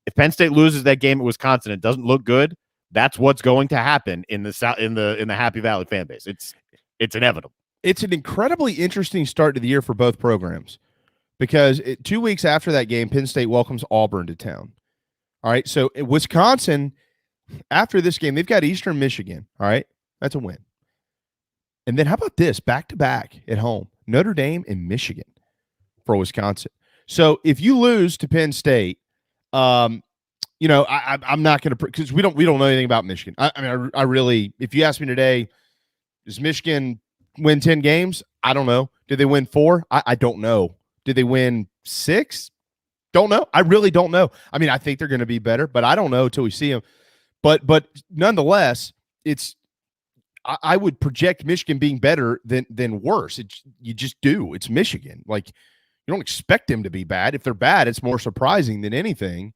Speaker 4: If Penn State loses that game at Wisconsin, it doesn't look good. That's what's going to happen in the Happy Valley fan base. It's inevitable.
Speaker 1: It's an incredibly interesting start to the year for both programs because 2 weeks after that game, Penn State welcomes Auburn to town. All right, so Wisconsin, after this game, they've got Eastern Michigan. All right, that's a win. And then how about this? Back-to-back at home, Notre Dame and Michigan. for Wisconsin. So if you lose to Penn State, I'm not going to, because we don't know anything about Michigan. I really, if you ask me today, does Michigan win 10 games? I don't know. Did they win 4? I don't know. Did they win 6? Don't know. I really don't know. I mean, I think they're going to be better, but I don't know until we see them. But nonetheless, I would project Michigan being better than worse. You just do. It's Michigan. Like, you don't expect them to be bad. If they're bad, it's more surprising than anything.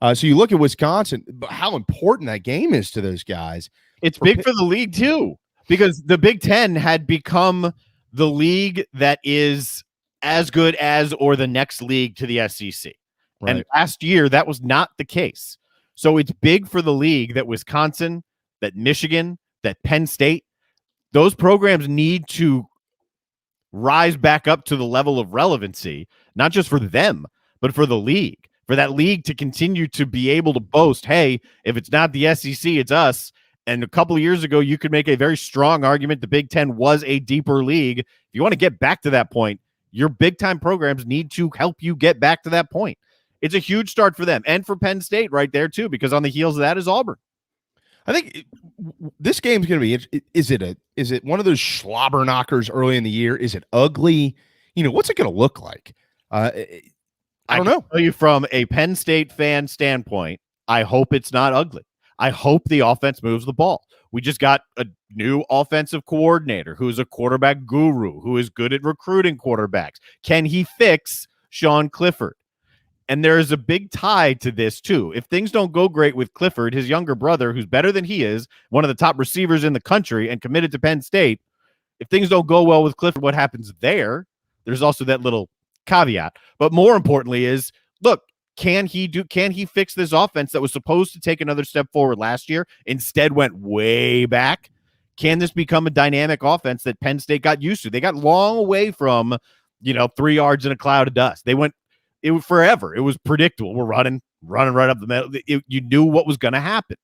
Speaker 1: So you look at Wisconsin, how important that game is to those guys.
Speaker 4: It's big for the league too, because the Big Ten had become the league that is as good as or the next league to the SEC. Right. And last year, that was not the case. So it's big for the league that Wisconsin, that Michigan, that Penn State, those programs need to rise back up to the level of relevancy, not just for them, but for the league, for that league to continue to be able to boast, hey, if it's not the SEC, it's us. And a couple of years ago, you could make a very strong argument the Big Ten was a deeper league. If you want to get back to that point, your big-time programs need to help you get back to that point. It's a huge start for them and for Penn State right there, too, because on the heels of that is Auburn.
Speaker 1: I think this game's going to be. Is it one of those slobber knockers early in the year? Is it ugly? What's it going to look like? I don't know.
Speaker 4: Tell you from a Penn State fan standpoint, I hope it's not ugly. I hope the offense moves the ball. We just got a new offensive coordinator who's a quarterback guru, who is good at recruiting quarterbacks. Can he fix Sean Clifford? And there is a big tie to this, too. If things don't go great with Clifford, his younger brother, who's better than he is, one of the top receivers in the country and committed to Penn State, if things don't go well with Clifford, what happens there? There's also that little caveat. But more importantly is, look, can he fix this offense that was supposed to take another step forward last year, instead went way back? Can this become a dynamic offense that Penn State got used to? They got long away from, 3 yards in a cloud of dust. It was forever. It was predictable. We're running right up the middle. You knew what was going to happen.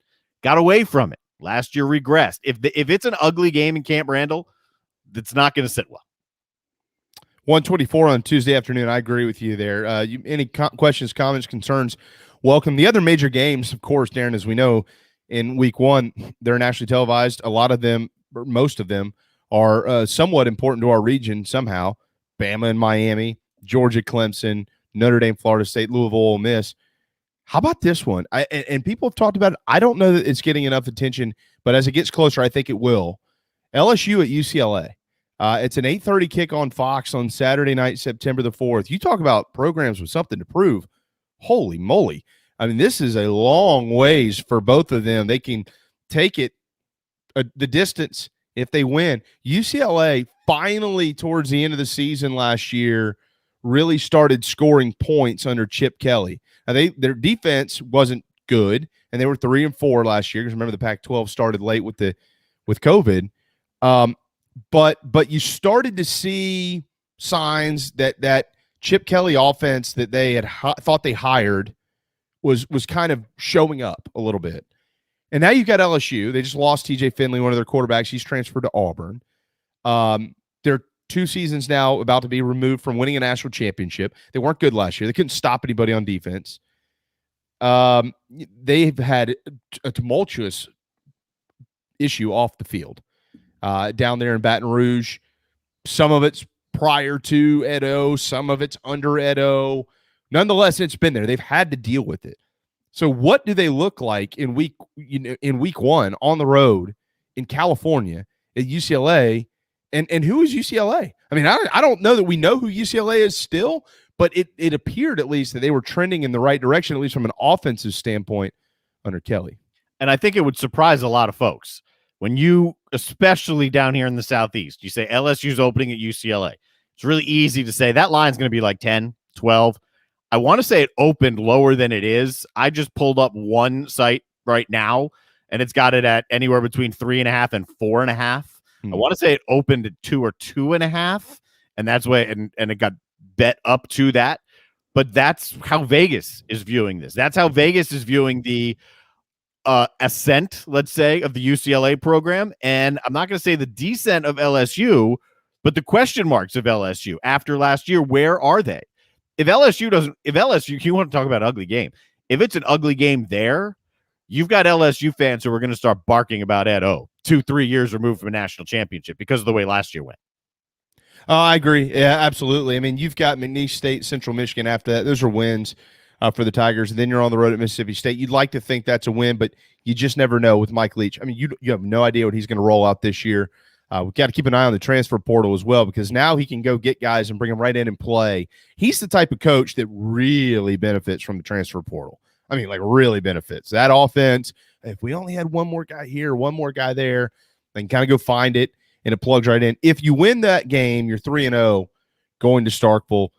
Speaker 4: Got away from it. Last year regressed. If it's an ugly game in Camp Randall, it's not going to sit well.
Speaker 1: 1:24 on Tuesday afternoon. I agree with you there. Any questions, comments, concerns, welcome. The other major games, of course, Darren, as we know, in week 1, they're nationally televised. A lot of them, or most of them, are somewhat important to our region somehow. Bama and Miami, Georgia, Clemson, Notre Dame, Florida State, Louisville, Ole Miss. How about this one? And people have talked about it. I don't know that it's getting enough attention, but as it gets closer, I think it will. LSU at UCLA. It's an 8:30 kick on Fox on Saturday night, September the 4th. You talk about programs with something to prove. Holy moly. I mean, this is a long ways for both of them. They can take it the distance if they win. UCLA finally, towards the end of the season last year, really started scoring points under Chip Kelly. Now their defense wasn't good, and they were 3-4 last year because remember the Pac-12 started late with COVID. But you started to see signs that Chip Kelly offense that they had thought they hired was kind of showing up a little bit. And now you've got LSU. They just lost TJ Finley, one of their quarterbacks. He's transferred to Auburn. They're 2 seasons now about to be removed from winning a national championship. They weren't good last year. They couldn't stop anybody on defense. They've had a tumultuous issue off the field down there in Baton Rouge. Some of it's prior to Ed O, some of it's under Ed O. Nonetheless, it's been there. They've had to deal with it. So what do they look like in week 1 on the road in California at UCLA? And who is UCLA? I mean, I don't know that we know who UCLA is still, but it appeared at least that they were trending in the right direction, at least from an offensive standpoint under Kelly.
Speaker 4: And I think it would surprise a lot of folks when you, especially down here in the Southeast, you say LSU's opening at UCLA. It's really easy to say that line's going to be like 10, 12. I want to say it opened lower than it is. I just pulled up one site right now, and it's got it at anywhere between 3.5 and 4.5. I want to say it opened at 2 or 2.5, and that's why, and it got bet up to that. But that's how Vegas is viewing this. That's how Vegas is viewing the ascent, let's say, of the UCLA program. And I'm not going to say the descent of LSU. But the question marks of LSU after last year, where are they? If LSU, you want to talk about ugly game. If it's an ugly game there, you've got LSU fans who are going to start barking about Ed O 2-3 years removed from a national championship because of the way last year went.
Speaker 1: I agree. Yeah, absolutely. I mean, you've got McNeese State, Central Michigan after that. Those are wins for the Tigers. And then you're on the road at Mississippi State. You'd like to think that's a win, but you just never know with Mike Leach. I mean, you have no idea what he's going to roll out this year. We've got to keep an eye on the transfer portal as well, because now he can go get guys and bring them right in and play. He's the type of coach that really benefits from the transfer portal. I mean, like really benefits. That offense, if we only had one more guy here, one more guy there, then kind of go find it, and it plugs right in. If you win that game, you're 3-0 going to Starkville.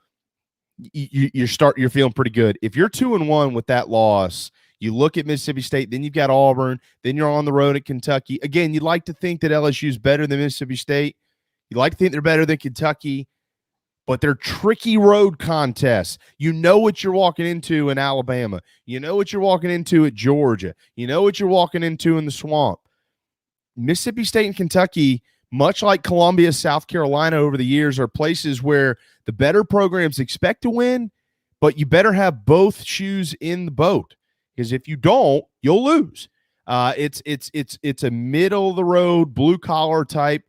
Speaker 1: You're feeling pretty good. If you're 2-1 with that loss, you look at Mississippi State, then you've got Auburn, then you're on the road at Kentucky. Again, you'd like to think that LSU is better than Mississippi State. You'd like to think they're better than Kentucky, but they're tricky road contests. You know what you're walking into in Alabama. You know what you're walking into at Georgia. You know what you're walking into in the Swamp. Mississippi State and Kentucky, much like Columbia, South Carolina over the years, are places where the better programs expect to win, but you better have both shoes in the boat, because if you don't, you'll lose. It's a middle of the road, blue collar type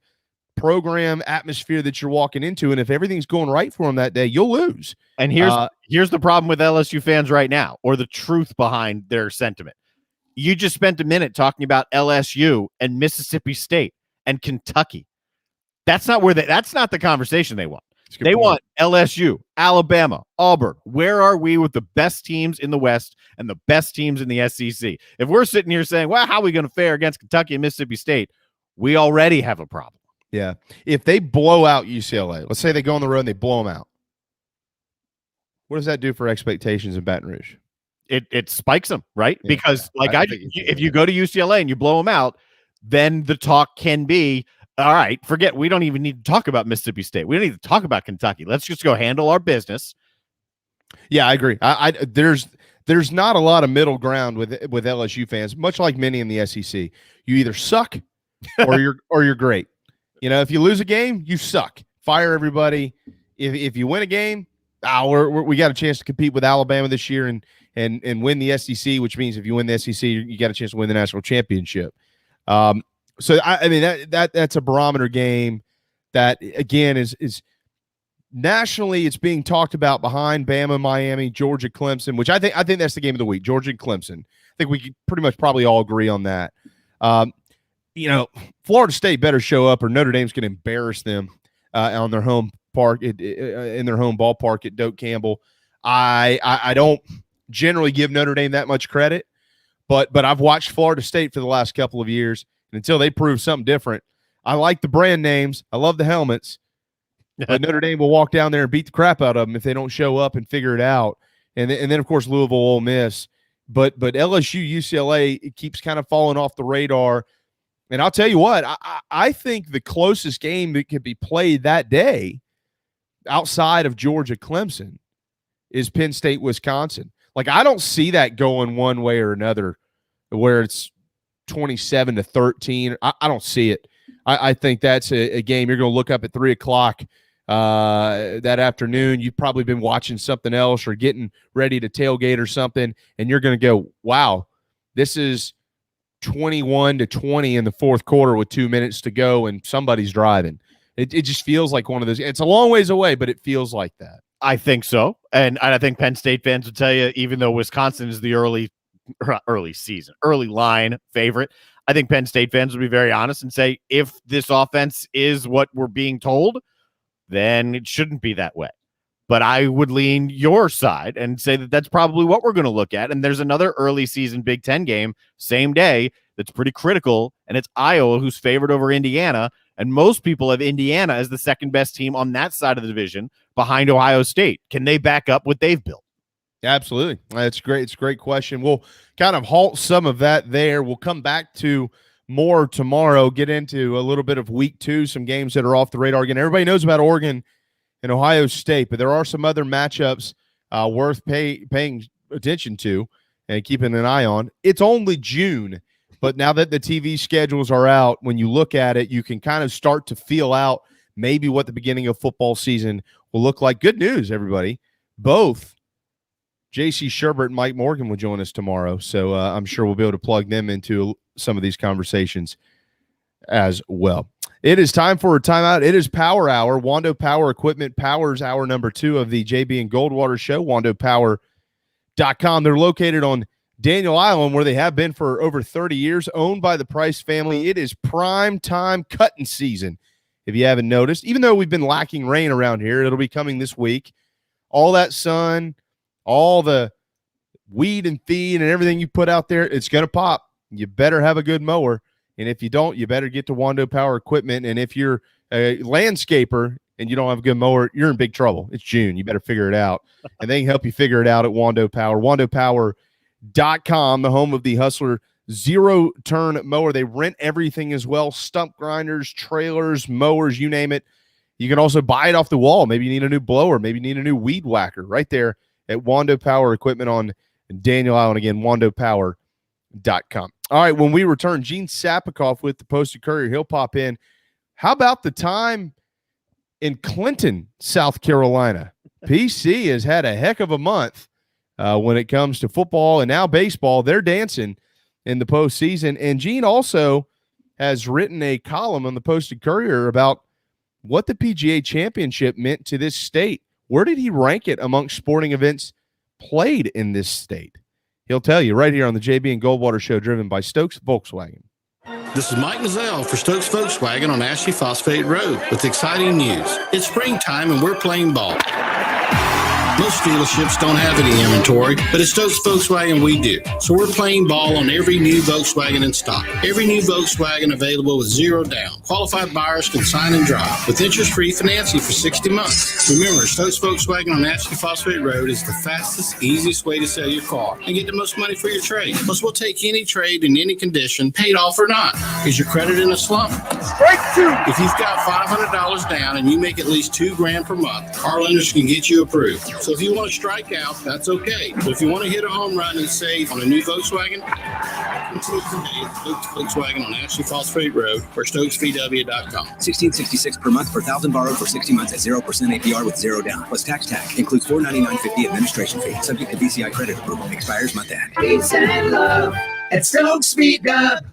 Speaker 1: program atmosphere that you're walking into, and if everything's going right for them that day, you'll lose.
Speaker 4: And here's the problem with LSU fans right now, or the truth behind their sentiment. You just spent a minute talking about LSU and Mississippi State and Kentucky. That's not the conversation they want. They want LSU, Alabama, Auburn. Where are we with the best teams in the West and the best teams in the SEC? If we're sitting here saying, well, how are we going to fare against Kentucky and Mississippi State? We already have a problem.
Speaker 1: Yeah. If they blow out UCLA, let's say they go on the road and they blow them out, what does that do for expectations in Baton Rouge?
Speaker 4: It spikes them, right? Yeah, because if you go to UCLA and you blow them out, then the talk can be, all right, we don't even need to talk about Mississippi State. We don't need to talk about Kentucky. Let's just go handle our business.
Speaker 1: Yeah, I agree. There's not a lot of middle ground with LSU fans, much like many in the SEC. You either suck or you're great. You know, if you lose a game, you suck. Fire everybody. If you win a game, we got a chance to compete with Alabama this year and win the SEC, which means if you win the SEC, you got a chance to win the national championship. So I mean that's a barometer game that again is nationally it's being talked about behind Bama, Miami, Georgia, Clemson, which I think that's the game of the week. Georgia and Clemson. I think we could pretty much probably all agree on that. Florida State better show up or Notre Dame's going to embarrass them on their home park in their home ballpark at Doak Campbell. I don't generally give Notre Dame that much credit, but I've watched Florida State for the last couple of years, and until they prove something different, I like the brand names. I love the helmets, but Notre Dame will walk down there and beat the crap out of them if they don't show up and figure it out. And then of course Louisville, Ole Miss, but LSU, UCLA, it keeps kind of falling off the radar. And I'll tell you what, I think the closest game that could be played that day outside of Georgia, Clemson is Penn State, Wisconsin. Like, I don't see that going one way or another where it's 27-13. I don't see it. I think that's a game you're going to look up at 3:00 that afternoon. You've probably been watching something else or getting ready to tailgate or something, and you're going to go, wow, this is 21-20 in the fourth quarter with 2 minutes to go, and somebody's driving. It just feels like one of those. It's a long ways away, but it feels like that.
Speaker 4: I think so. And I think Penn State fans would tell you, even though Wisconsin is the early line favorite, I think Penn State fans would be very honest and say, if this offense is what we're being told, then it shouldn't be that way. But I would lean your side and say that that's probably what we're going to look at. And there's another early season Big Ten game, same day, that's pretty critical, and it's Iowa who's favored over Indiana. And most people have Indiana as the second best team on that side of the division behind Ohio State. Can they back up what they've built?
Speaker 1: Absolutely. That's great. It's a great question. We'll kind of halt some of that there. We'll come back to more tomorrow, get into a little bit of week 2, some games that are off the radar. Again, everybody knows about Oregon and Ohio State, but there are some other matchups worth paying attention to and keeping an eye on. It's only June, but now that the TV schedules are out, when you look at it, you can kind of start to feel out maybe what the beginning of football season will look like. Good news, everybody. Both J.C. Sherbert and Mike Morgan will join us tomorrow, so I'm sure we'll be able to plug them into some of these conversations as well. It is time for a timeout. It is Power Hour. Wando Power Equipment powers hour number 2 of the JB and Goldwater show, wandopower.com. They're located on Daniel Island, where they have been for over 30 years, owned by the Price family. It is prime time cutting season, if you haven't noticed. Even though we've been lacking rain around here, it'll be coming this week. All that sun, all the weed and feed and everything you put out there, it's going to pop. You better have a good mower. And if you don't, you better get to Wando Power Equipment. And if you're a landscaper and you don't have a good mower, you're in big trouble. It's June. You better figure it out. And they can help you figure it out at Wando Power. WandoPower.com, the home of the Hustler zero-turn mower. They rent everything as well, stump grinders, trailers, mowers, you name it. You can also buy it off the wall. Maybe you need a new blower. Maybe you need a new weed whacker right there at Wando Power Equipment on Daniel Island. Again, WandoPower.com. All right, when we return, Gene Sapakoff with the Post-Courier. He'll pop in. How about the time in Clinton, South Carolina? PC has had a heck of a month when it comes to football and now baseball. They're dancing in the postseason. And Gene also has written a column on the Post-Courier about what the PGA Championship meant to this state. Where did he rank it amongst sporting events played in this state? He'll tell you right here on the JB and Goldwater show, driven by Stokes Volkswagen.
Speaker 6: This is Mike Mazzell for Stokes Volkswagen on Ashley Phosphate Road with exciting news. It's springtime and we're playing ball. Most dealerships don't have any inventory, but at Stokes Volkswagen we do. So we're playing ball on every new Volkswagen in stock. Every new Volkswagen available with zero down. Qualified buyers can sign and drive with interest-free financing for 60 months. Remember, Stokes Volkswagen on Ashley Phosphate Road is the fastest, easiest way to sell your car and get the most money for your trade. Plus, we'll take any trade in any condition, paid off or not. Is your credit in a slump? Strike 2! If you've got $500 down and you make at least $2,000 per month, our lenders can get you approved. So if you want to strike out, that's okay. But if you want to hit a home run and save on a new Volkswagen, come to today at Stokes Volkswagen on Ashley Phosphate Road or StokesVW.com.
Speaker 2: $1,666 per month per $1,000 borrowed for 60 months at 0% APR with zero down. Plus tax tag. Includes $499.50 administration fee. Subject to BCI credit approval. Expires month end.
Speaker 7: Peace and love at Stokes Speed Up.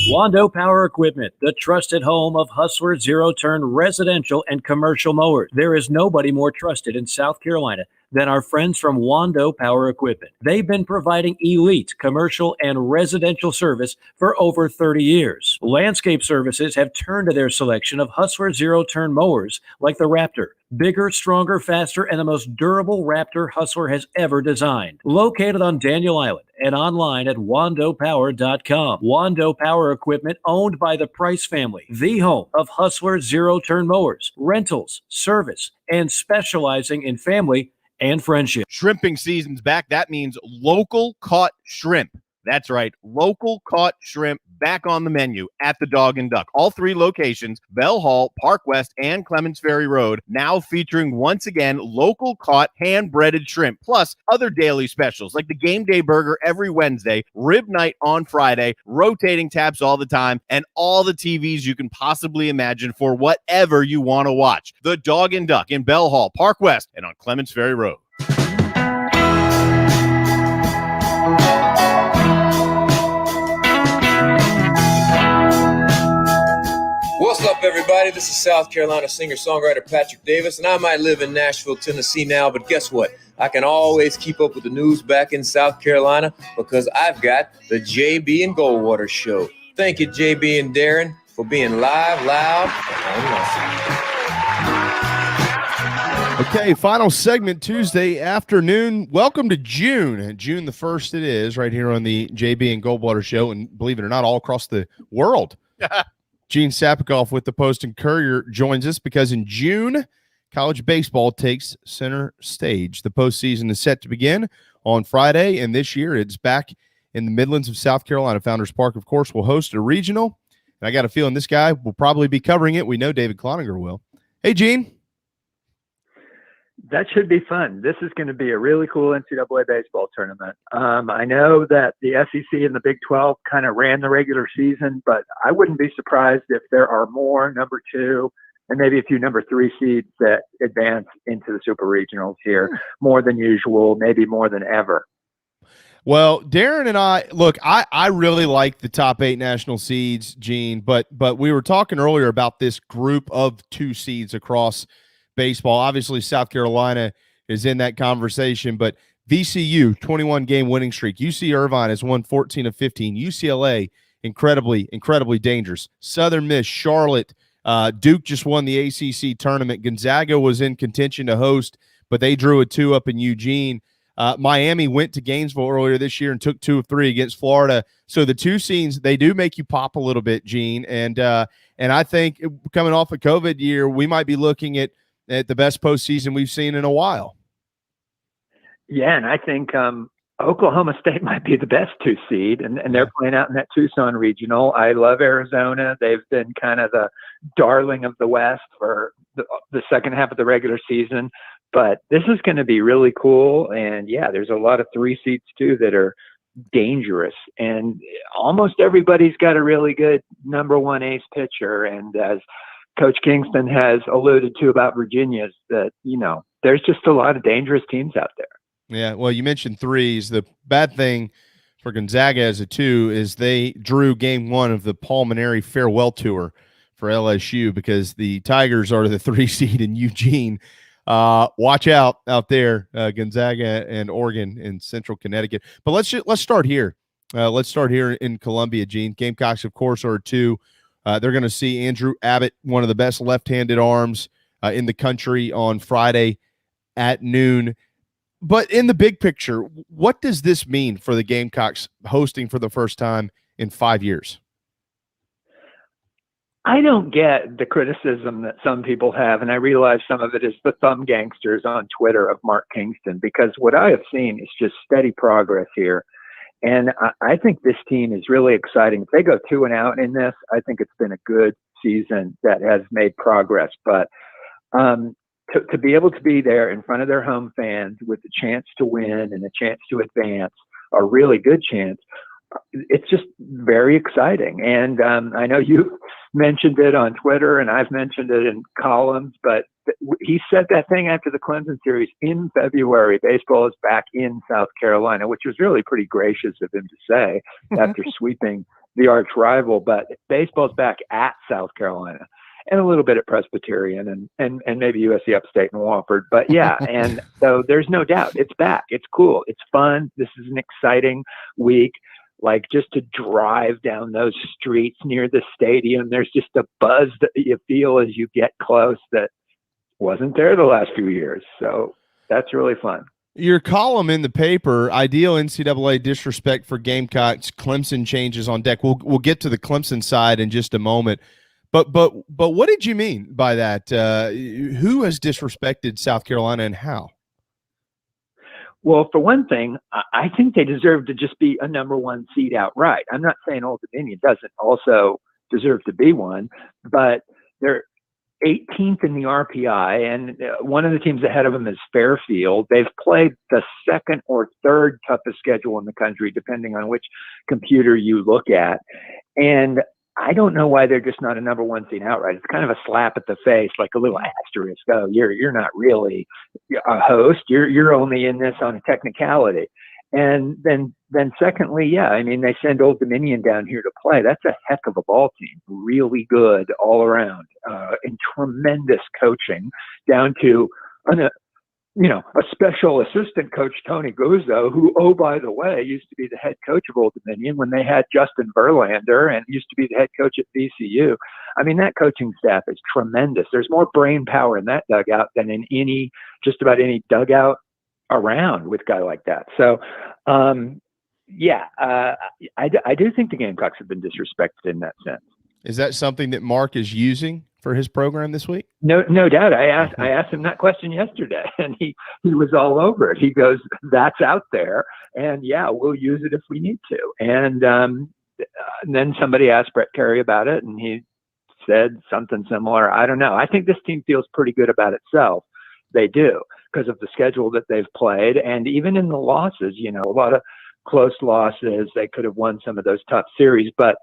Speaker 3: Wando Power Equipment, the trusted home of Hustler zero-turn residential and commercial mowers. There is nobody more trusted in South Carolina than our friends from Wando Power Equipment. They've been providing elite commercial and residential service for over 30 years. Landscape Services have turned to their selection of Hustler zero-turn mowers like the Raptor. Bigger, stronger, faster, and the most durable Raptor Hustler has ever designed. Located on Daniel Island and online at wandopower.com. Wando Power Equipment, owned by the Price family, the home of Hustler zero-turn mowers, rentals, service, and specializing in family and friendship.
Speaker 4: Shrimping season's back. That means local caught shrimp. That's right. Local caught shrimp back on the menu at the Dog and Duck. All 3 locations, Bell Hall, Park West, and Clements Ferry Road, now featuring once again local caught hand-breaded shrimp, plus other daily specials like the Game Day Burger every Wednesday, Rib Night on Friday, rotating taps all the time, and all the TVs you can possibly imagine for whatever you want to watch. The Dog and Duck in Bell Hall, Park West, and on Clements Ferry Road.
Speaker 5: What's up, everybody? This is South Carolina singer-songwriter Patrick Davis, and I might live in Nashville, Tennessee now, but guess what? I can always keep up with the news back in South Carolina because I've got the JB and Goldwater Show. Thank you, JB and Darren, for being live, loud, and awesome.
Speaker 1: Okay, final segment Tuesday afternoon. Welcome to June. June the 1st it is, right here on the JB and Goldwater Show, and believe it or not, all across the world. Gene Sapakoff with the Post and Courier joins us because in June, college baseball takes center stage. The postseason is set to begin on Friday, and this year it's back in the Midlands of South Carolina. Founders Park, of course, will host a regional, and I got a feeling this guy will probably be covering it. We know David Cloninger will. Hey, Gene.
Speaker 12: That should be fun. This is going to be a really cool NCAA baseball tournament. I know that the SEC and the Big 12 kind of ran the regular season, but I wouldn't be surprised if there are more number 2 and maybe a few number 3 seeds that advance into the super regionals here more than usual, maybe more than ever.
Speaker 1: Well, Darren and I really like the top 8 national seeds, Gene, but we were talking earlier about this group of 2 seeds across baseball. Obviously, South Carolina is in that conversation, but VCU, 21-game winning streak. UC Irvine has won 14 of 15. UCLA, incredibly dangerous. Southern Miss, Charlotte, Duke just won the ACC tournament. Gonzaga was in contention to host, but they drew a 2 up in Eugene. Miami went to Gainesville earlier this year and took 2 of 3 against Florida. So the 2 seeds, they do make you pop a little bit, Gene. And I think coming off a COVID year, we might be looking at the best postseason we've seen in a while.
Speaker 12: Yeah, and I think Oklahoma State might be the best 2 seed, and they're playing out in that Tucson regional. I love Arizona. They've been kind of the darling of the West for the second half of the regular season. But this is going to be really cool. And yeah, there's a lot of 3 seeds too that are dangerous. And almost everybody's got a really good number 1 ace pitcher. And as Coach Kingston has alluded to about Virginia's, that, there's just a lot of dangerous teams out there.
Speaker 1: Yeah, well, you mentioned 3s. The bad thing for Gonzaga as a 2 is they drew game 1 of the Pulmonary Farewell Tour for LSU because the Tigers are the 3 seed in Eugene. Watch out there, Gonzaga and Oregon in Central Connecticut. But let's start here. Let's start here in Columbia, Gene. Gamecocks, of course, are 2. They're going to see Andrew Abbott, one of the best left-handed arms in the country, on Friday at noon. But in the big picture, what does this mean for the Gamecocks hosting for the first time in 5 years?
Speaker 12: I don't get the criticism that some people have, and I realize some of it is the thumb gangsters on Twitter of Mark Kingston, because what I have seen is just steady progress here. And I think this team is really exciting. If they go 2-0 in this, I think it's been a good season that has made progress. But to be able to be there in front of their home fans with a chance to win and a chance to advance, a really good chance, it's just very exciting. And I know you mentioned it on Twitter and I've mentioned it in columns, but he said that thing after the Clemson series in February, baseball is back in South Carolina, which was really pretty gracious of him to say after sweeping the arch rival. But baseball's back at South Carolina and a little bit at Presbyterian and maybe USC Upstate and Wofford. But yeah, and so there's no doubt it's back. It's cool. It's fun. This is an exciting week. Like, just to drive down those streets near the stadium, there's just a buzz that you feel as you get close that wasn't there the last few years. So that's really fun.
Speaker 1: Your column in the paper, ideal NCAA disrespect for Gamecocks, Clemson changes on deck. We'll get to the Clemson side in just a moment. But what did you mean by that? Who has disrespected South Carolina and how?
Speaker 12: Well, for one thing, I think they deserve to just be a number 1 seed outright. I'm not saying Old Dominion doesn't also deserve to be one, but they're 18th in the RPI, and one of the teams ahead of them is Fairfield. They've played the 2nd or 3rd toughest schedule in the country, depending on which computer you look at. And I don't know why they're just not a number 1 seed outright. It's kind of a slap at the face, like a little asterisk. Oh, you're not really a host. You're only in this on a technicality. And then secondly, yeah, I mean, they send Old Dominion down here to play. That's a heck of a ball team. Really good all around, and tremendous coaching down to a special assistant coach, Tony Guzzo, who, oh, by the way, used to be the head coach of Old Dominion when they had Justin Verlander and used to be the head coach at VCU. I mean, that coaching staff is tremendous. There's more brain power in that dugout than in just about any dugout around with a guy like that. So, I do think the Gamecocks have been disrespected in that sense.
Speaker 1: Is that something that Mark is using for his program this week?
Speaker 12: No doubt. I asked him that question yesterday, and he was all over it. He goes, "That's out there, and yeah, we'll use it if we need to." And then somebody asked Brett Carey about it, and he said something similar. I don't know. I think this team feels pretty good about itself. They do, because of the schedule that they've played, and even in the losses, a lot of close losses. They could have won some of those tough series, but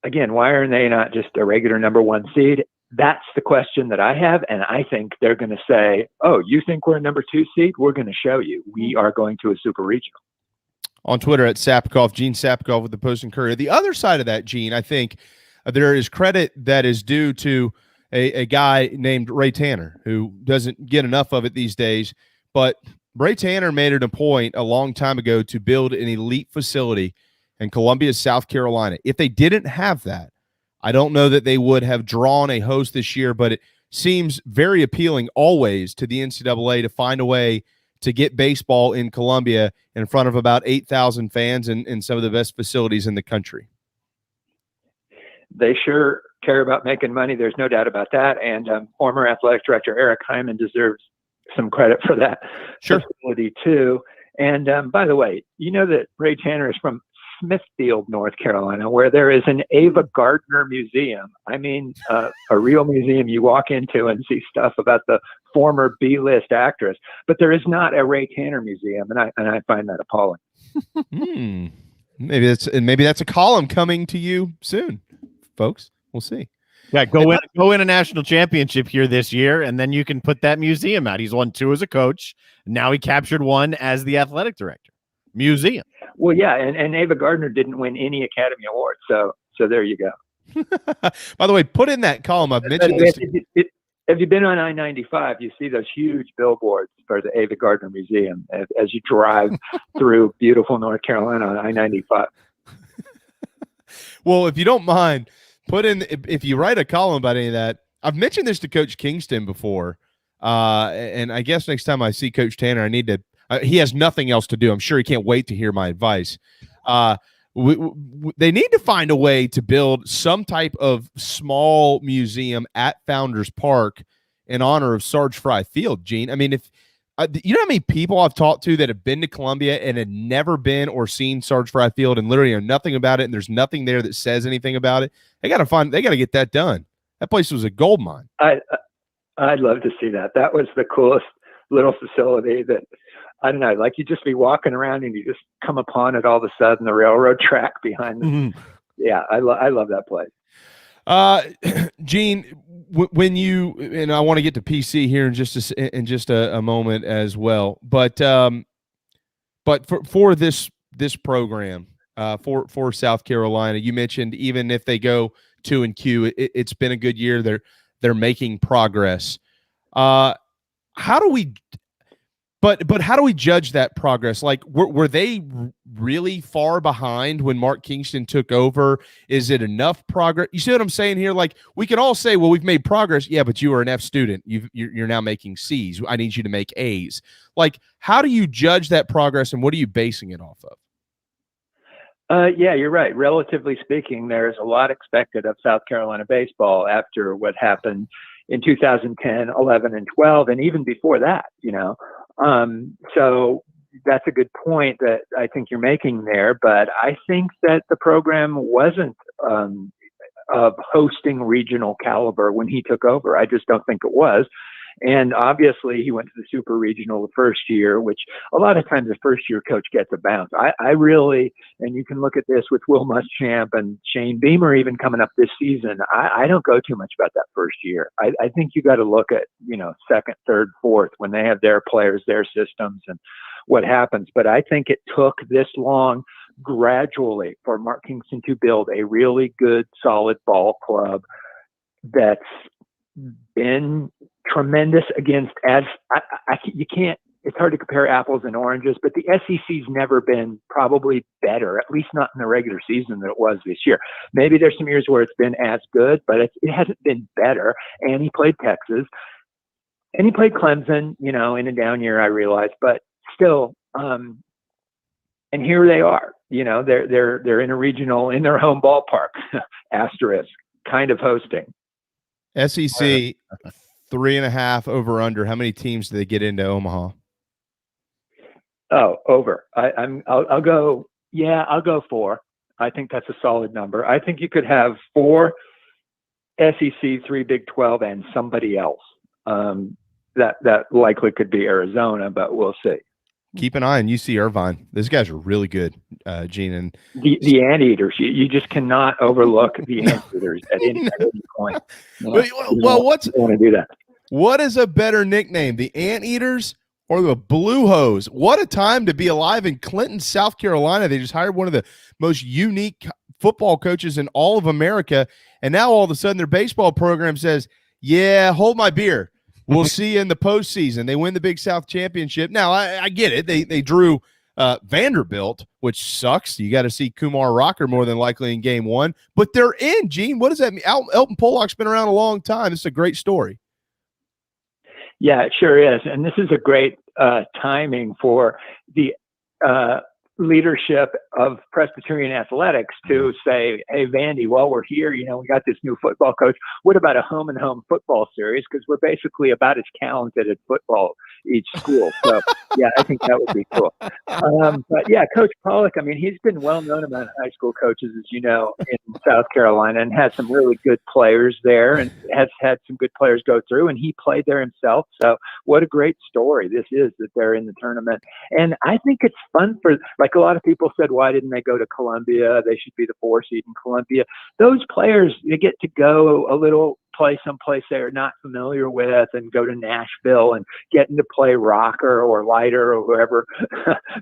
Speaker 12: again, why are they not just a regular number 1 seed? That's the question that I have, and I think they're going to say, "Oh, you think we're a number 2 seed? We're going to show you. We are going to a super regional."
Speaker 1: On Twitter at Sapakoff, Gene Sapakoff with the Post and Courier. The other side of that, Gene, I think there is credit that is due to a guy named Ray Tanner, who doesn't get enough of it these days. But Ray Tanner made it a point a long time ago to build an elite facility in Columbia, South Carolina. If they didn't have that, I don't know that they would have drawn a host this year, but it seems very appealing always to the NCAA to find a way to get baseball in Columbia in front of about 8,000 fans and some of the best facilities in the country.
Speaker 12: They sure care about making money. There's no doubt about that. And former athletic director Eric Hyman deserves some credit for that facility too. And by the way, you know that Ray Tanner is from Smithfield, North Carolina, where there is an Ava Gardner Museum. I mean, a real museum you walk into and see stuff about the former B-list actress, but there is not a Ray Tanner Museum, and I find that appalling.
Speaker 1: Maybe that's a column coming to you soon, folks. We'll see.
Speaker 4: Yeah, go win a national championship here this year, and then you can put that museum out. He's won 2 as a coach. Now he captured 1 as the athletic director. Museum.
Speaker 12: Well, yeah, and Ava Gardner didn't win any Academy Awards, so there you go.
Speaker 1: By the way, put in that column. I've mentioned this.
Speaker 12: Have you been on I-95? You see those huge billboards for the Ava Gardner Museum as you drive through beautiful North Carolina on I-95.
Speaker 1: Well, if you don't mind, put in, if you write a column about any of that. I've mentioned this to Coach Kingston before, and I guess next time I see Coach Tanner, I need to. He has nothing else to do. I'm sure he can't wait to hear my advice. They need to find a way to build some type of small museum at Founders Park in honor of Sarge Fry Field, Gene. I mean, if you know how many people I've talked to that have been to Columbia and had never been or seen Sarge Fry Field and literally know nothing about it, and there's nothing there that says anything about it. They got to get that done. That place was a gold mine.
Speaker 12: I'd love to see that. That was the coolest little facility that, I don't know, like you just be walking around and you just come upon it all of a sudden, the railroad track behind them. Mm-hmm. Yeah, I love that place.
Speaker 1: Gene, when you, and I want to get to PC here in just a moment as well, but for this program, for South Carolina, you mentioned even if they go 2-Q, it's been a good year. They're making progress. How do we judge that progress? Like, were they really far behind when Mark Kingston took over? Is it enough progress? You see what I'm saying here? Like, we can all say, well, we've made progress. Yeah, but you were an F student. You're now making C's. I need you to make A's. Like, how do you judge that progress, and what are you basing it off of?
Speaker 12: Yeah, you're right. Relatively speaking, there's a lot expected of South Carolina baseball after what happened in 2010, 11, and 12, and even before that, you know. So that's a good point that I think you're making there, but I think that the program wasn't of hosting regional caliber when he took over. I just don't think it was. And obviously he went to the super regional the first year, which a lot of times the first year coach gets a bounce. I really, and you can look at this with Will Muschamp and Shane Beamer even coming up this season. I don't go too much about that first year. I think you got to look at, you know, second, third, fourth, when they have their players, their systems, and what happens. But I think it took this long gradually for Mark Kingston to build a really good, solid ball club that's been tremendous against, as you can't, it's hard to compare apples and oranges, but the SEC's never been probably better, at least not in the regular season, than it was this year. Maybe there's some years where it's been as good, but it hasn't been better. And he played Texas and he played Clemson, you know, in a down year, I realize, but still, and here they are, you know, they're in a regional, in their home ballpark, asterisk, kind of hosting.
Speaker 1: SEC 3.5 over under. How many teams do they get into Omaha?
Speaker 12: Oh, over. I'll go. Yeah, I'll go 4. I think that's a solid number. I think you could have 4 SEC, 3 Big 12, and somebody else. That likely could be Arizona, but we'll see.
Speaker 1: keep an eye on UC Irvine. Those guys are really good, Gene. And
Speaker 12: the anteaters, you just cannot overlook the anteaters at any point.
Speaker 1: Well,
Speaker 12: want to do that?
Speaker 1: What is a better nickname, the Anteaters or the Blue Hose? What a time to be alive in Clinton, South Carolina. They just hired one of the most unique football coaches in all of America, and now all of a sudden their baseball program says, yeah, hold my beer. We'll see you in the postseason. They win the Big South Championship. Now, I get it. They drew Vanderbilt, which sucks. You got to see Kumar Rocker more than likely in game one. But they're in, Gene. What does that mean? Elton Pollock's been around a long time. It's a great story.
Speaker 12: Yeah, it sure is. And this is a great timing for the leadership of Presbyterian athletics to say, hey, Vandy, while we're here, we got this new football coach. What about a home and home football series? Because we're basically about as talented at football each school. So, yeah, I think that would be cool. But, yeah, Coach Pollock, I mean, he's been well known among high school coaches, as you know, in South Carolina, and has some really good players there and has had some good players go through, and he played there himself. So what a great story this is that they're in the tournament. And I think it's fun for, like a lot of people said, why didn't they go to Columbia? They should be the 4 seed in Columbia. Those players, they get to go a little play someplace they're not familiar with and go to Nashville and getting to play Rocker or Lighter or whoever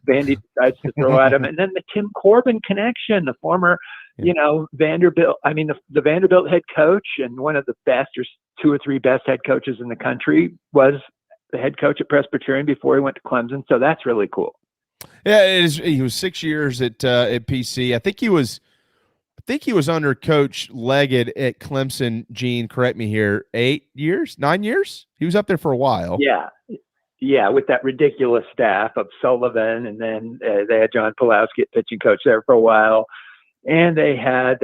Speaker 12: Vandy decides to throw at them. And then the Tim Corbin connection, the former, Vanderbilt, the Vanderbilt head coach and one of the best or 2 or 3 best head coaches in the country was the head coach at Presbyterian before he went to Clemson. So that's really cool.
Speaker 1: Yeah, it is. He was 6 years at PC. I think he was under Coach Leggett at Clemson. Gene, correct me here. 8 years, 9 years. He was up there for a while.
Speaker 12: Yeah, with that ridiculous staff of Sullivan, and then they had John Pulowski at pitching coach there for a while, and they had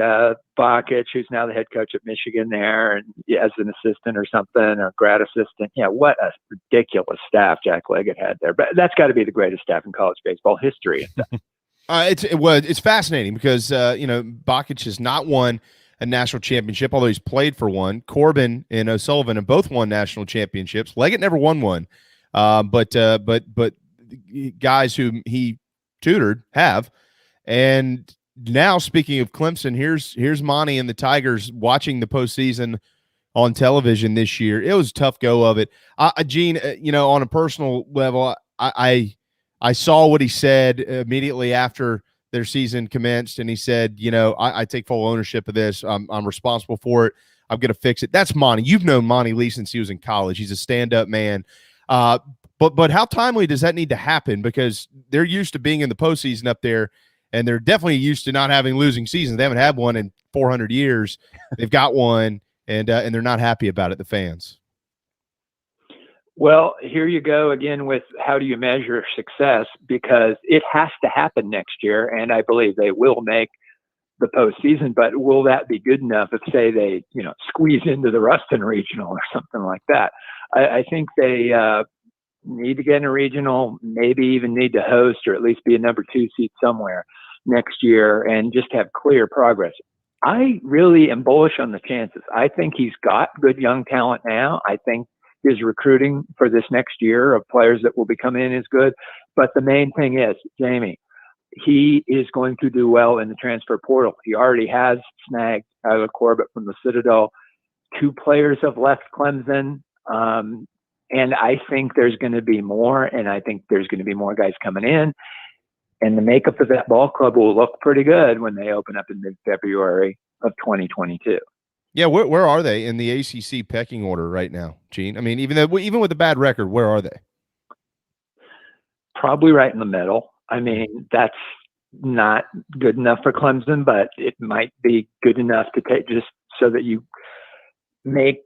Speaker 12: Bakich, who's now the head coach at Michigan there, and as an assistant or something, or grad assistant. Yeah, what a ridiculous staff Jack Leggett had there. But that's got to be the greatest staff in college baseball history.
Speaker 1: It's fascinating because Bakich has not won a national championship, although he's played for one. Corbin and O'Sullivan have both won national championships. Leggett never won one, but guys who he tutored have. And now, speaking of Clemson, here's Monty and the Tigers watching the postseason on television this year. It was a tough go of it. Gene, on a personal level, I saw what he said immediately after their season commenced, and he said, I take full ownership of this. I'm responsible for it. I'm going to fix it. That's Monty. You've known Monty Lee since he was in college. He's a stand-up man. But how timely does that need to happen? Because they're used to being in the postseason up there, and they're definitely used to not having losing seasons. They haven't had one in 400 years. They've got one, and they're not happy about it, the fans.
Speaker 12: Well, here you go again with how do you measure success, because it has to happen next year, and I believe they will make the postseason, but will that be good enough if, say, they squeeze into the Ruston Regional or something like that? I think they need to get in a regional, maybe even need to host or at least be a number 2 seed somewhere next year and just have clear progress. I really am bullish on the chances. I think he's got good young talent now. I think his recruiting for this next year of players that will be coming in is good. But the main thing is, Jamie, he is going to do well in the transfer portal. He already has snagged Tyler Corbett from the Citadel. 2 players have left Clemson. And I think there's going to be more, and I think there's going to be more guys coming in. And the makeup of that ball club will look pretty good when they open up in mid-February of 2022.
Speaker 1: Yeah, where are they in the ACC pecking order right now, Gene? I mean, even with a bad record, where are they?
Speaker 12: Probably right in the middle. I mean, that's not good enough for Clemson, but it might be good enough to take just so that you make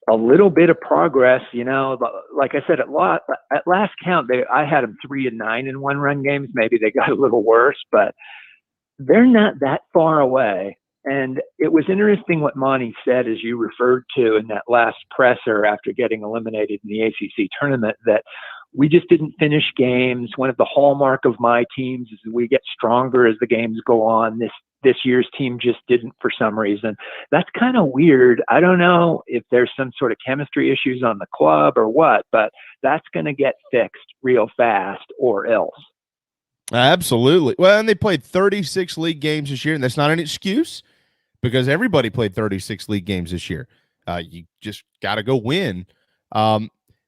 Speaker 12: a little bit of progress. Like I said, at last count, I had them 3-9 in 1-run games. Maybe they got a little worse, but they're not that far away. And it was interesting what Monty said, as you referred to in that last presser after getting eliminated in the ACC tournament, that we just didn't finish games. One of the hallmark of my teams is that we get stronger as the games go on. This this year's team just didn't for some reason. That's kind of weird. I don't know if there's some sort of chemistry issues on the club or what, but that's going to get fixed real fast or else.
Speaker 1: Absolutely. Well, and they played 36 league games this year, and that's not an excuse because everybody played 36 league games this year. You just got to go win.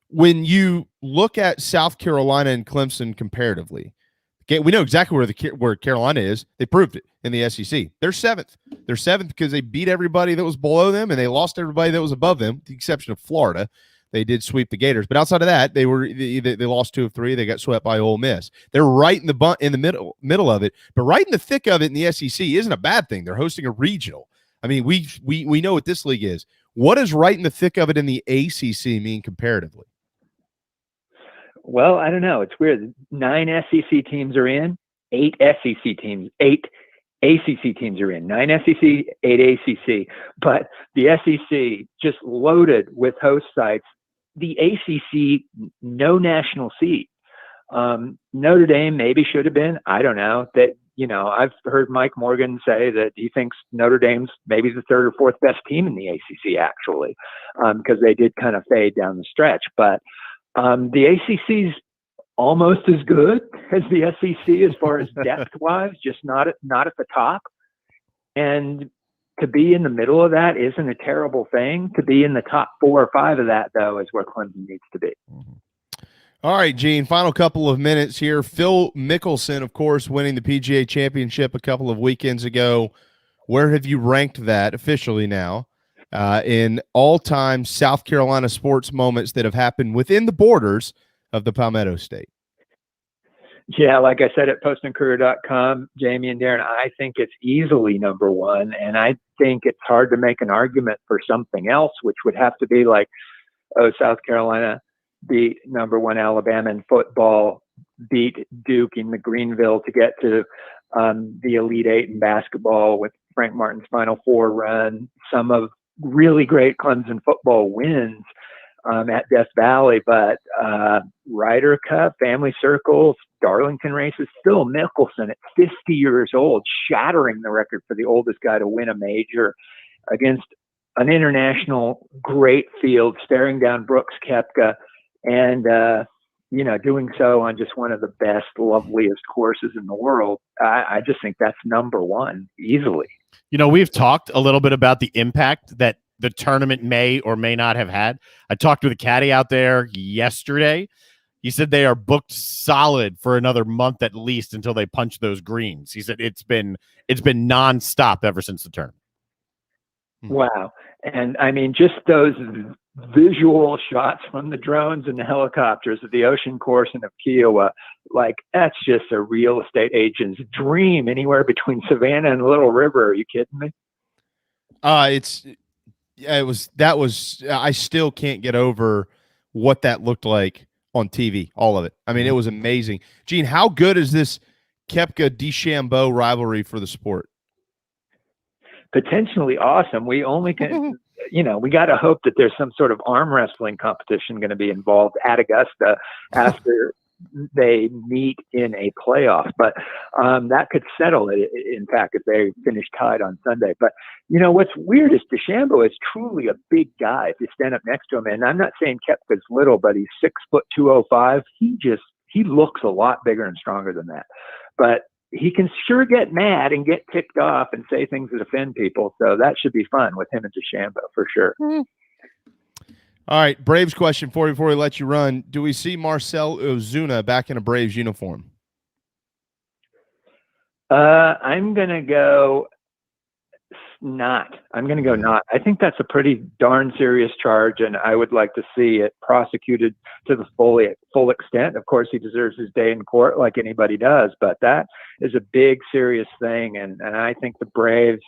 Speaker 1: When you look at South Carolina and Clemson comparatively, okay, we know exactly where Carolina is. They proved it in the SEC. They're seventh. They're seventh because they beat everybody that was below them, and they lost everybody that was above them, with the exception of Florida. They did sweep the Gators, but outside of that, they lost 2 of 3. They got swept by Ole Miss. They're right in the middle of it, but right in the thick of it in the SEC isn't a bad thing. They're hosting a regional. I mean, we know what this league is. What does right in the thick of it in the ACC mean comparatively?
Speaker 12: Well, I don't know. It's weird. 9 SEC teams are in, 8 ACC teams are in. 9 SEC, 8 ACC. But the SEC just loaded with host sites. The ACC, no national seat. Notre Dame maybe should have been. I don't know. I've heard Mike Morgan say that he thinks Notre Dame's maybe the 3rd or 4th best team in the ACC, actually, because they did kind of fade down the stretch. But the ACC's almost as good as the SEC as far as depth-wise, just not at the top. And to be in the middle of that isn't a terrible thing. To be in the top 4 or 5 of that, though, is where Clemson needs to be.
Speaker 1: All right, Gene, final couple of minutes here. Phil Mickelson, of course, winning the PGA Championship a couple of weekends ago. Where have you ranked that officially now in all-time South Carolina sports moments that have happened within the borders of the Palmetto State?
Speaker 12: Yeah, like I said at postandcourier.com, Jamie and Darren, I think it's easily number 1, and I think it's hard to make an argument for something else, which would have to be like, South Carolina beat number 1 Alabama in football, beat Duke in the Greenville to get to the Elite Eight in basketball with Frank Martin's Final Four run, some of really great Clemson football wins at Death Valley, but Ryder Cup, Family Circles, Darlington races, Phil Mickelson at 50 years old, shattering the record for the oldest guy to win a major against an international great field, staring down Brooks Koepka, and doing so on just one of the best, loveliest courses in the world. I just think that's number 1 easily.
Speaker 4: We've talked a little bit about the impact that the tournament may or may not have had. I talked with a caddy out there yesterday. He said they are booked solid for another month at least until they punch those greens. He said it's been nonstop ever since the tournament.
Speaker 12: Wow. And I mean, just those visual shots from the drones and the helicopters of the ocean course and of Kiowa, like that's just a real estate agent's dream anywhere between Savannah and Little River. Are you kidding me?
Speaker 1: I still can't get over what that looked like on TV, all of it. I mean, it was amazing. Gene, how good is this Koepka-DeChambeau rivalry for the sport?
Speaker 12: Potentially awesome. We only can, we got to hope that there's some sort of arm wrestling competition going to be involved at Augusta after they meet in a playoff. But that could settle it, in fact, if they finish tied on Sunday. But, what's weird is DeChambeau is truly a big guy if you stand up next to him. And I'm not saying Koepka's little, but he's 6'205". He looks a lot bigger and stronger than that. But he can sure get mad and get ticked off and say things that offend people. So that should be fun with him and DeChambeau for sure.
Speaker 1: All right, Braves question for you before we let you run. Do we see Marcell Ozuna back in a Braves uniform?
Speaker 12: I'm going to go not. I think that's a pretty darn serious charge, and I would like to see it prosecuted to the full extent. Of course, he deserves his day in court like anybody does, but that is a big, serious thing, and I think the Braves,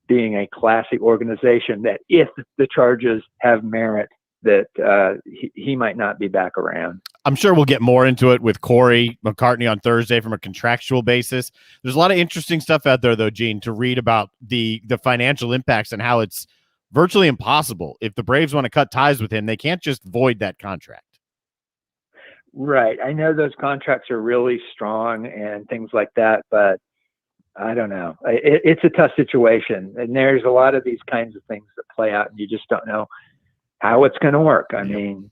Speaker 12: being a classy organization, that if the charges have merit, that he might not be back around.
Speaker 4: I'm sure we'll get more into it with Corey McCartney on Thursday from a contractual basis. There's a lot of interesting stuff out there, though, Gene, to read about the financial impacts and how it's virtually impossible. If the Braves want to cut ties with him, they can't just void that contract.
Speaker 12: Right. I know those contracts are really strong and things like that, but I don't know. It's a tough situation, and there's a lot of these kinds of things that play out, and you just don't know how it's going to work. I mean,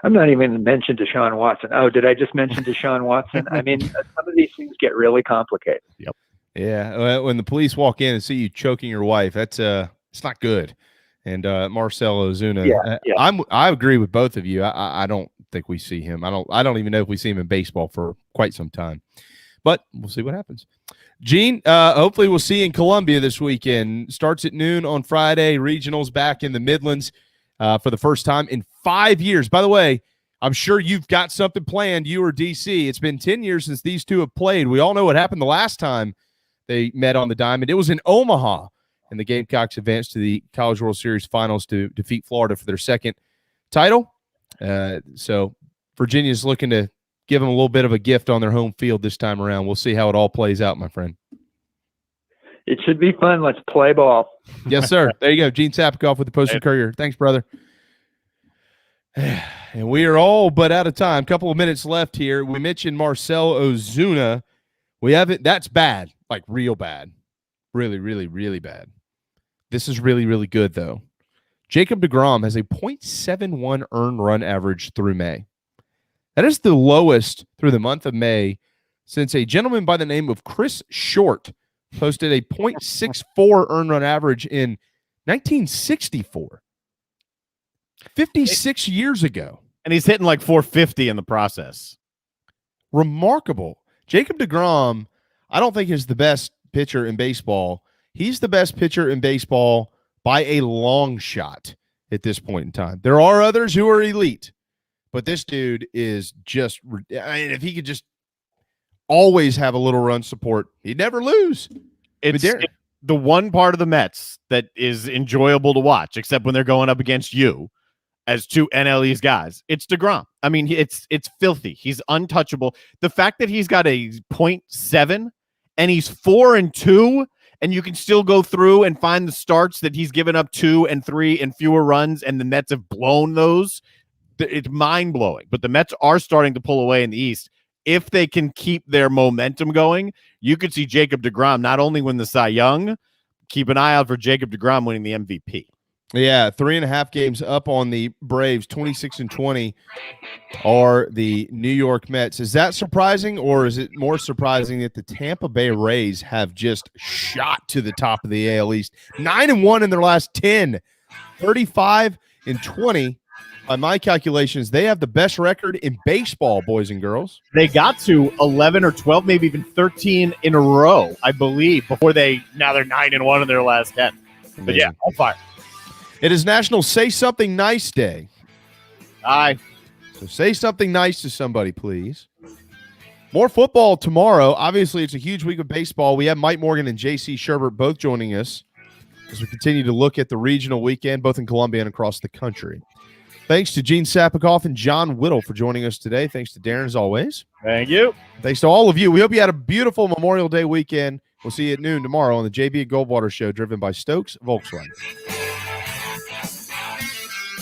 Speaker 12: I'm not even going to mention Deshaun Watson. Oh, did I just mention Deshaun Watson? I mean, some of these things get really complicated.
Speaker 1: Yep. Yeah. When the police walk in and see you choking your wife, that's it's not good. And Marcell Ozuna, I agree with both of you. I don't think we see him. I don't even know if we see him in baseball for quite some time. But we'll see what happens. Gene, hopefully we'll see you in Columbia this weekend. Starts at noon on Friday. Regionals back in the Midlands for the first time in 5 years. By the way, I'm sure you've got something planned, you or DC. It's been 10 years since these two have played. We all know what happened the last time they met on the diamond. It was in Omaha, and the Gamecocks advanced to the College World Series finals to defeat Florida for their second title. So Virginia's looking to give them a little bit of a gift on their home field this time around. We'll see how it all plays out, my friend.
Speaker 12: It should be fun. Let's play ball.
Speaker 1: Yes, sir. There you go. Gene Sapakoff with the Post-Courier. Thanks, brother. And we are all but out of time. Couple of minutes left here. We mentioned Marcell Ozuna. We haven't. That's bad, like real bad. Really, really, really bad. This is really, really good, though. Jacob deGrom has a .71 earned run average through May. That is the lowest through the month of May since a gentleman by the name of Chris Short posted a .64 earned run average in 1964. 56 years ago.
Speaker 4: And he's hitting like 450 in the process.
Speaker 1: Remarkable. Jacob deGrom, I don't think is the best pitcher in baseball. He's the best pitcher in baseball by a long shot at this point in time. There are others who are elite, but this dude is just, if he could just always have a little run support, he'd never lose.
Speaker 4: It's the one part of the Mets that is enjoyable to watch, except when they're going up against you as two NL East guys. It's deGrom. I mean, it's filthy. He's untouchable. The fact that he's got a .7 and he's 4-2, and you can still go through and find the starts that he's given up 2 and 3 and fewer runs, and the Mets have blown those. It's mind-blowing. But the Mets are starting to pull away in the East. If they can keep their momentum going, you could see Jacob deGrom not only win the Cy Young, keep an eye out for Jacob deGrom winning the MVP.
Speaker 1: Yeah, 3.5 games up on the Braves, 26-20 are the New York Mets. Is that surprising, or is it more surprising that the Tampa Bay Rays have just shot to the top of the AL East? 9-1 in their last 10, 35-20. By my calculations, they have the best record in baseball, boys and girls.
Speaker 4: They got to 11 or 12, maybe even 13 in a row, I believe, before now they're 9-1 in their last 10. But yeah, on fire.
Speaker 1: It is National Say Something Nice Day.
Speaker 4: Aye.
Speaker 1: So say something nice to somebody, please. More football tomorrow. Obviously, it's a huge week of baseball. We have Mike Morgan and J.C. Sherbert both joining us as we continue to look at the regional weekend, both in Columbia and across the country. Thanks to Gene Sapakoff and John Whittle for joining us today. Thanks to Darren, as always.
Speaker 4: Thank you.
Speaker 1: Thanks to all of you. We hope you had a beautiful Memorial Day weekend. We'll see you at noon tomorrow on the JB at Goldwater Show, driven by Stokes Volkswagen.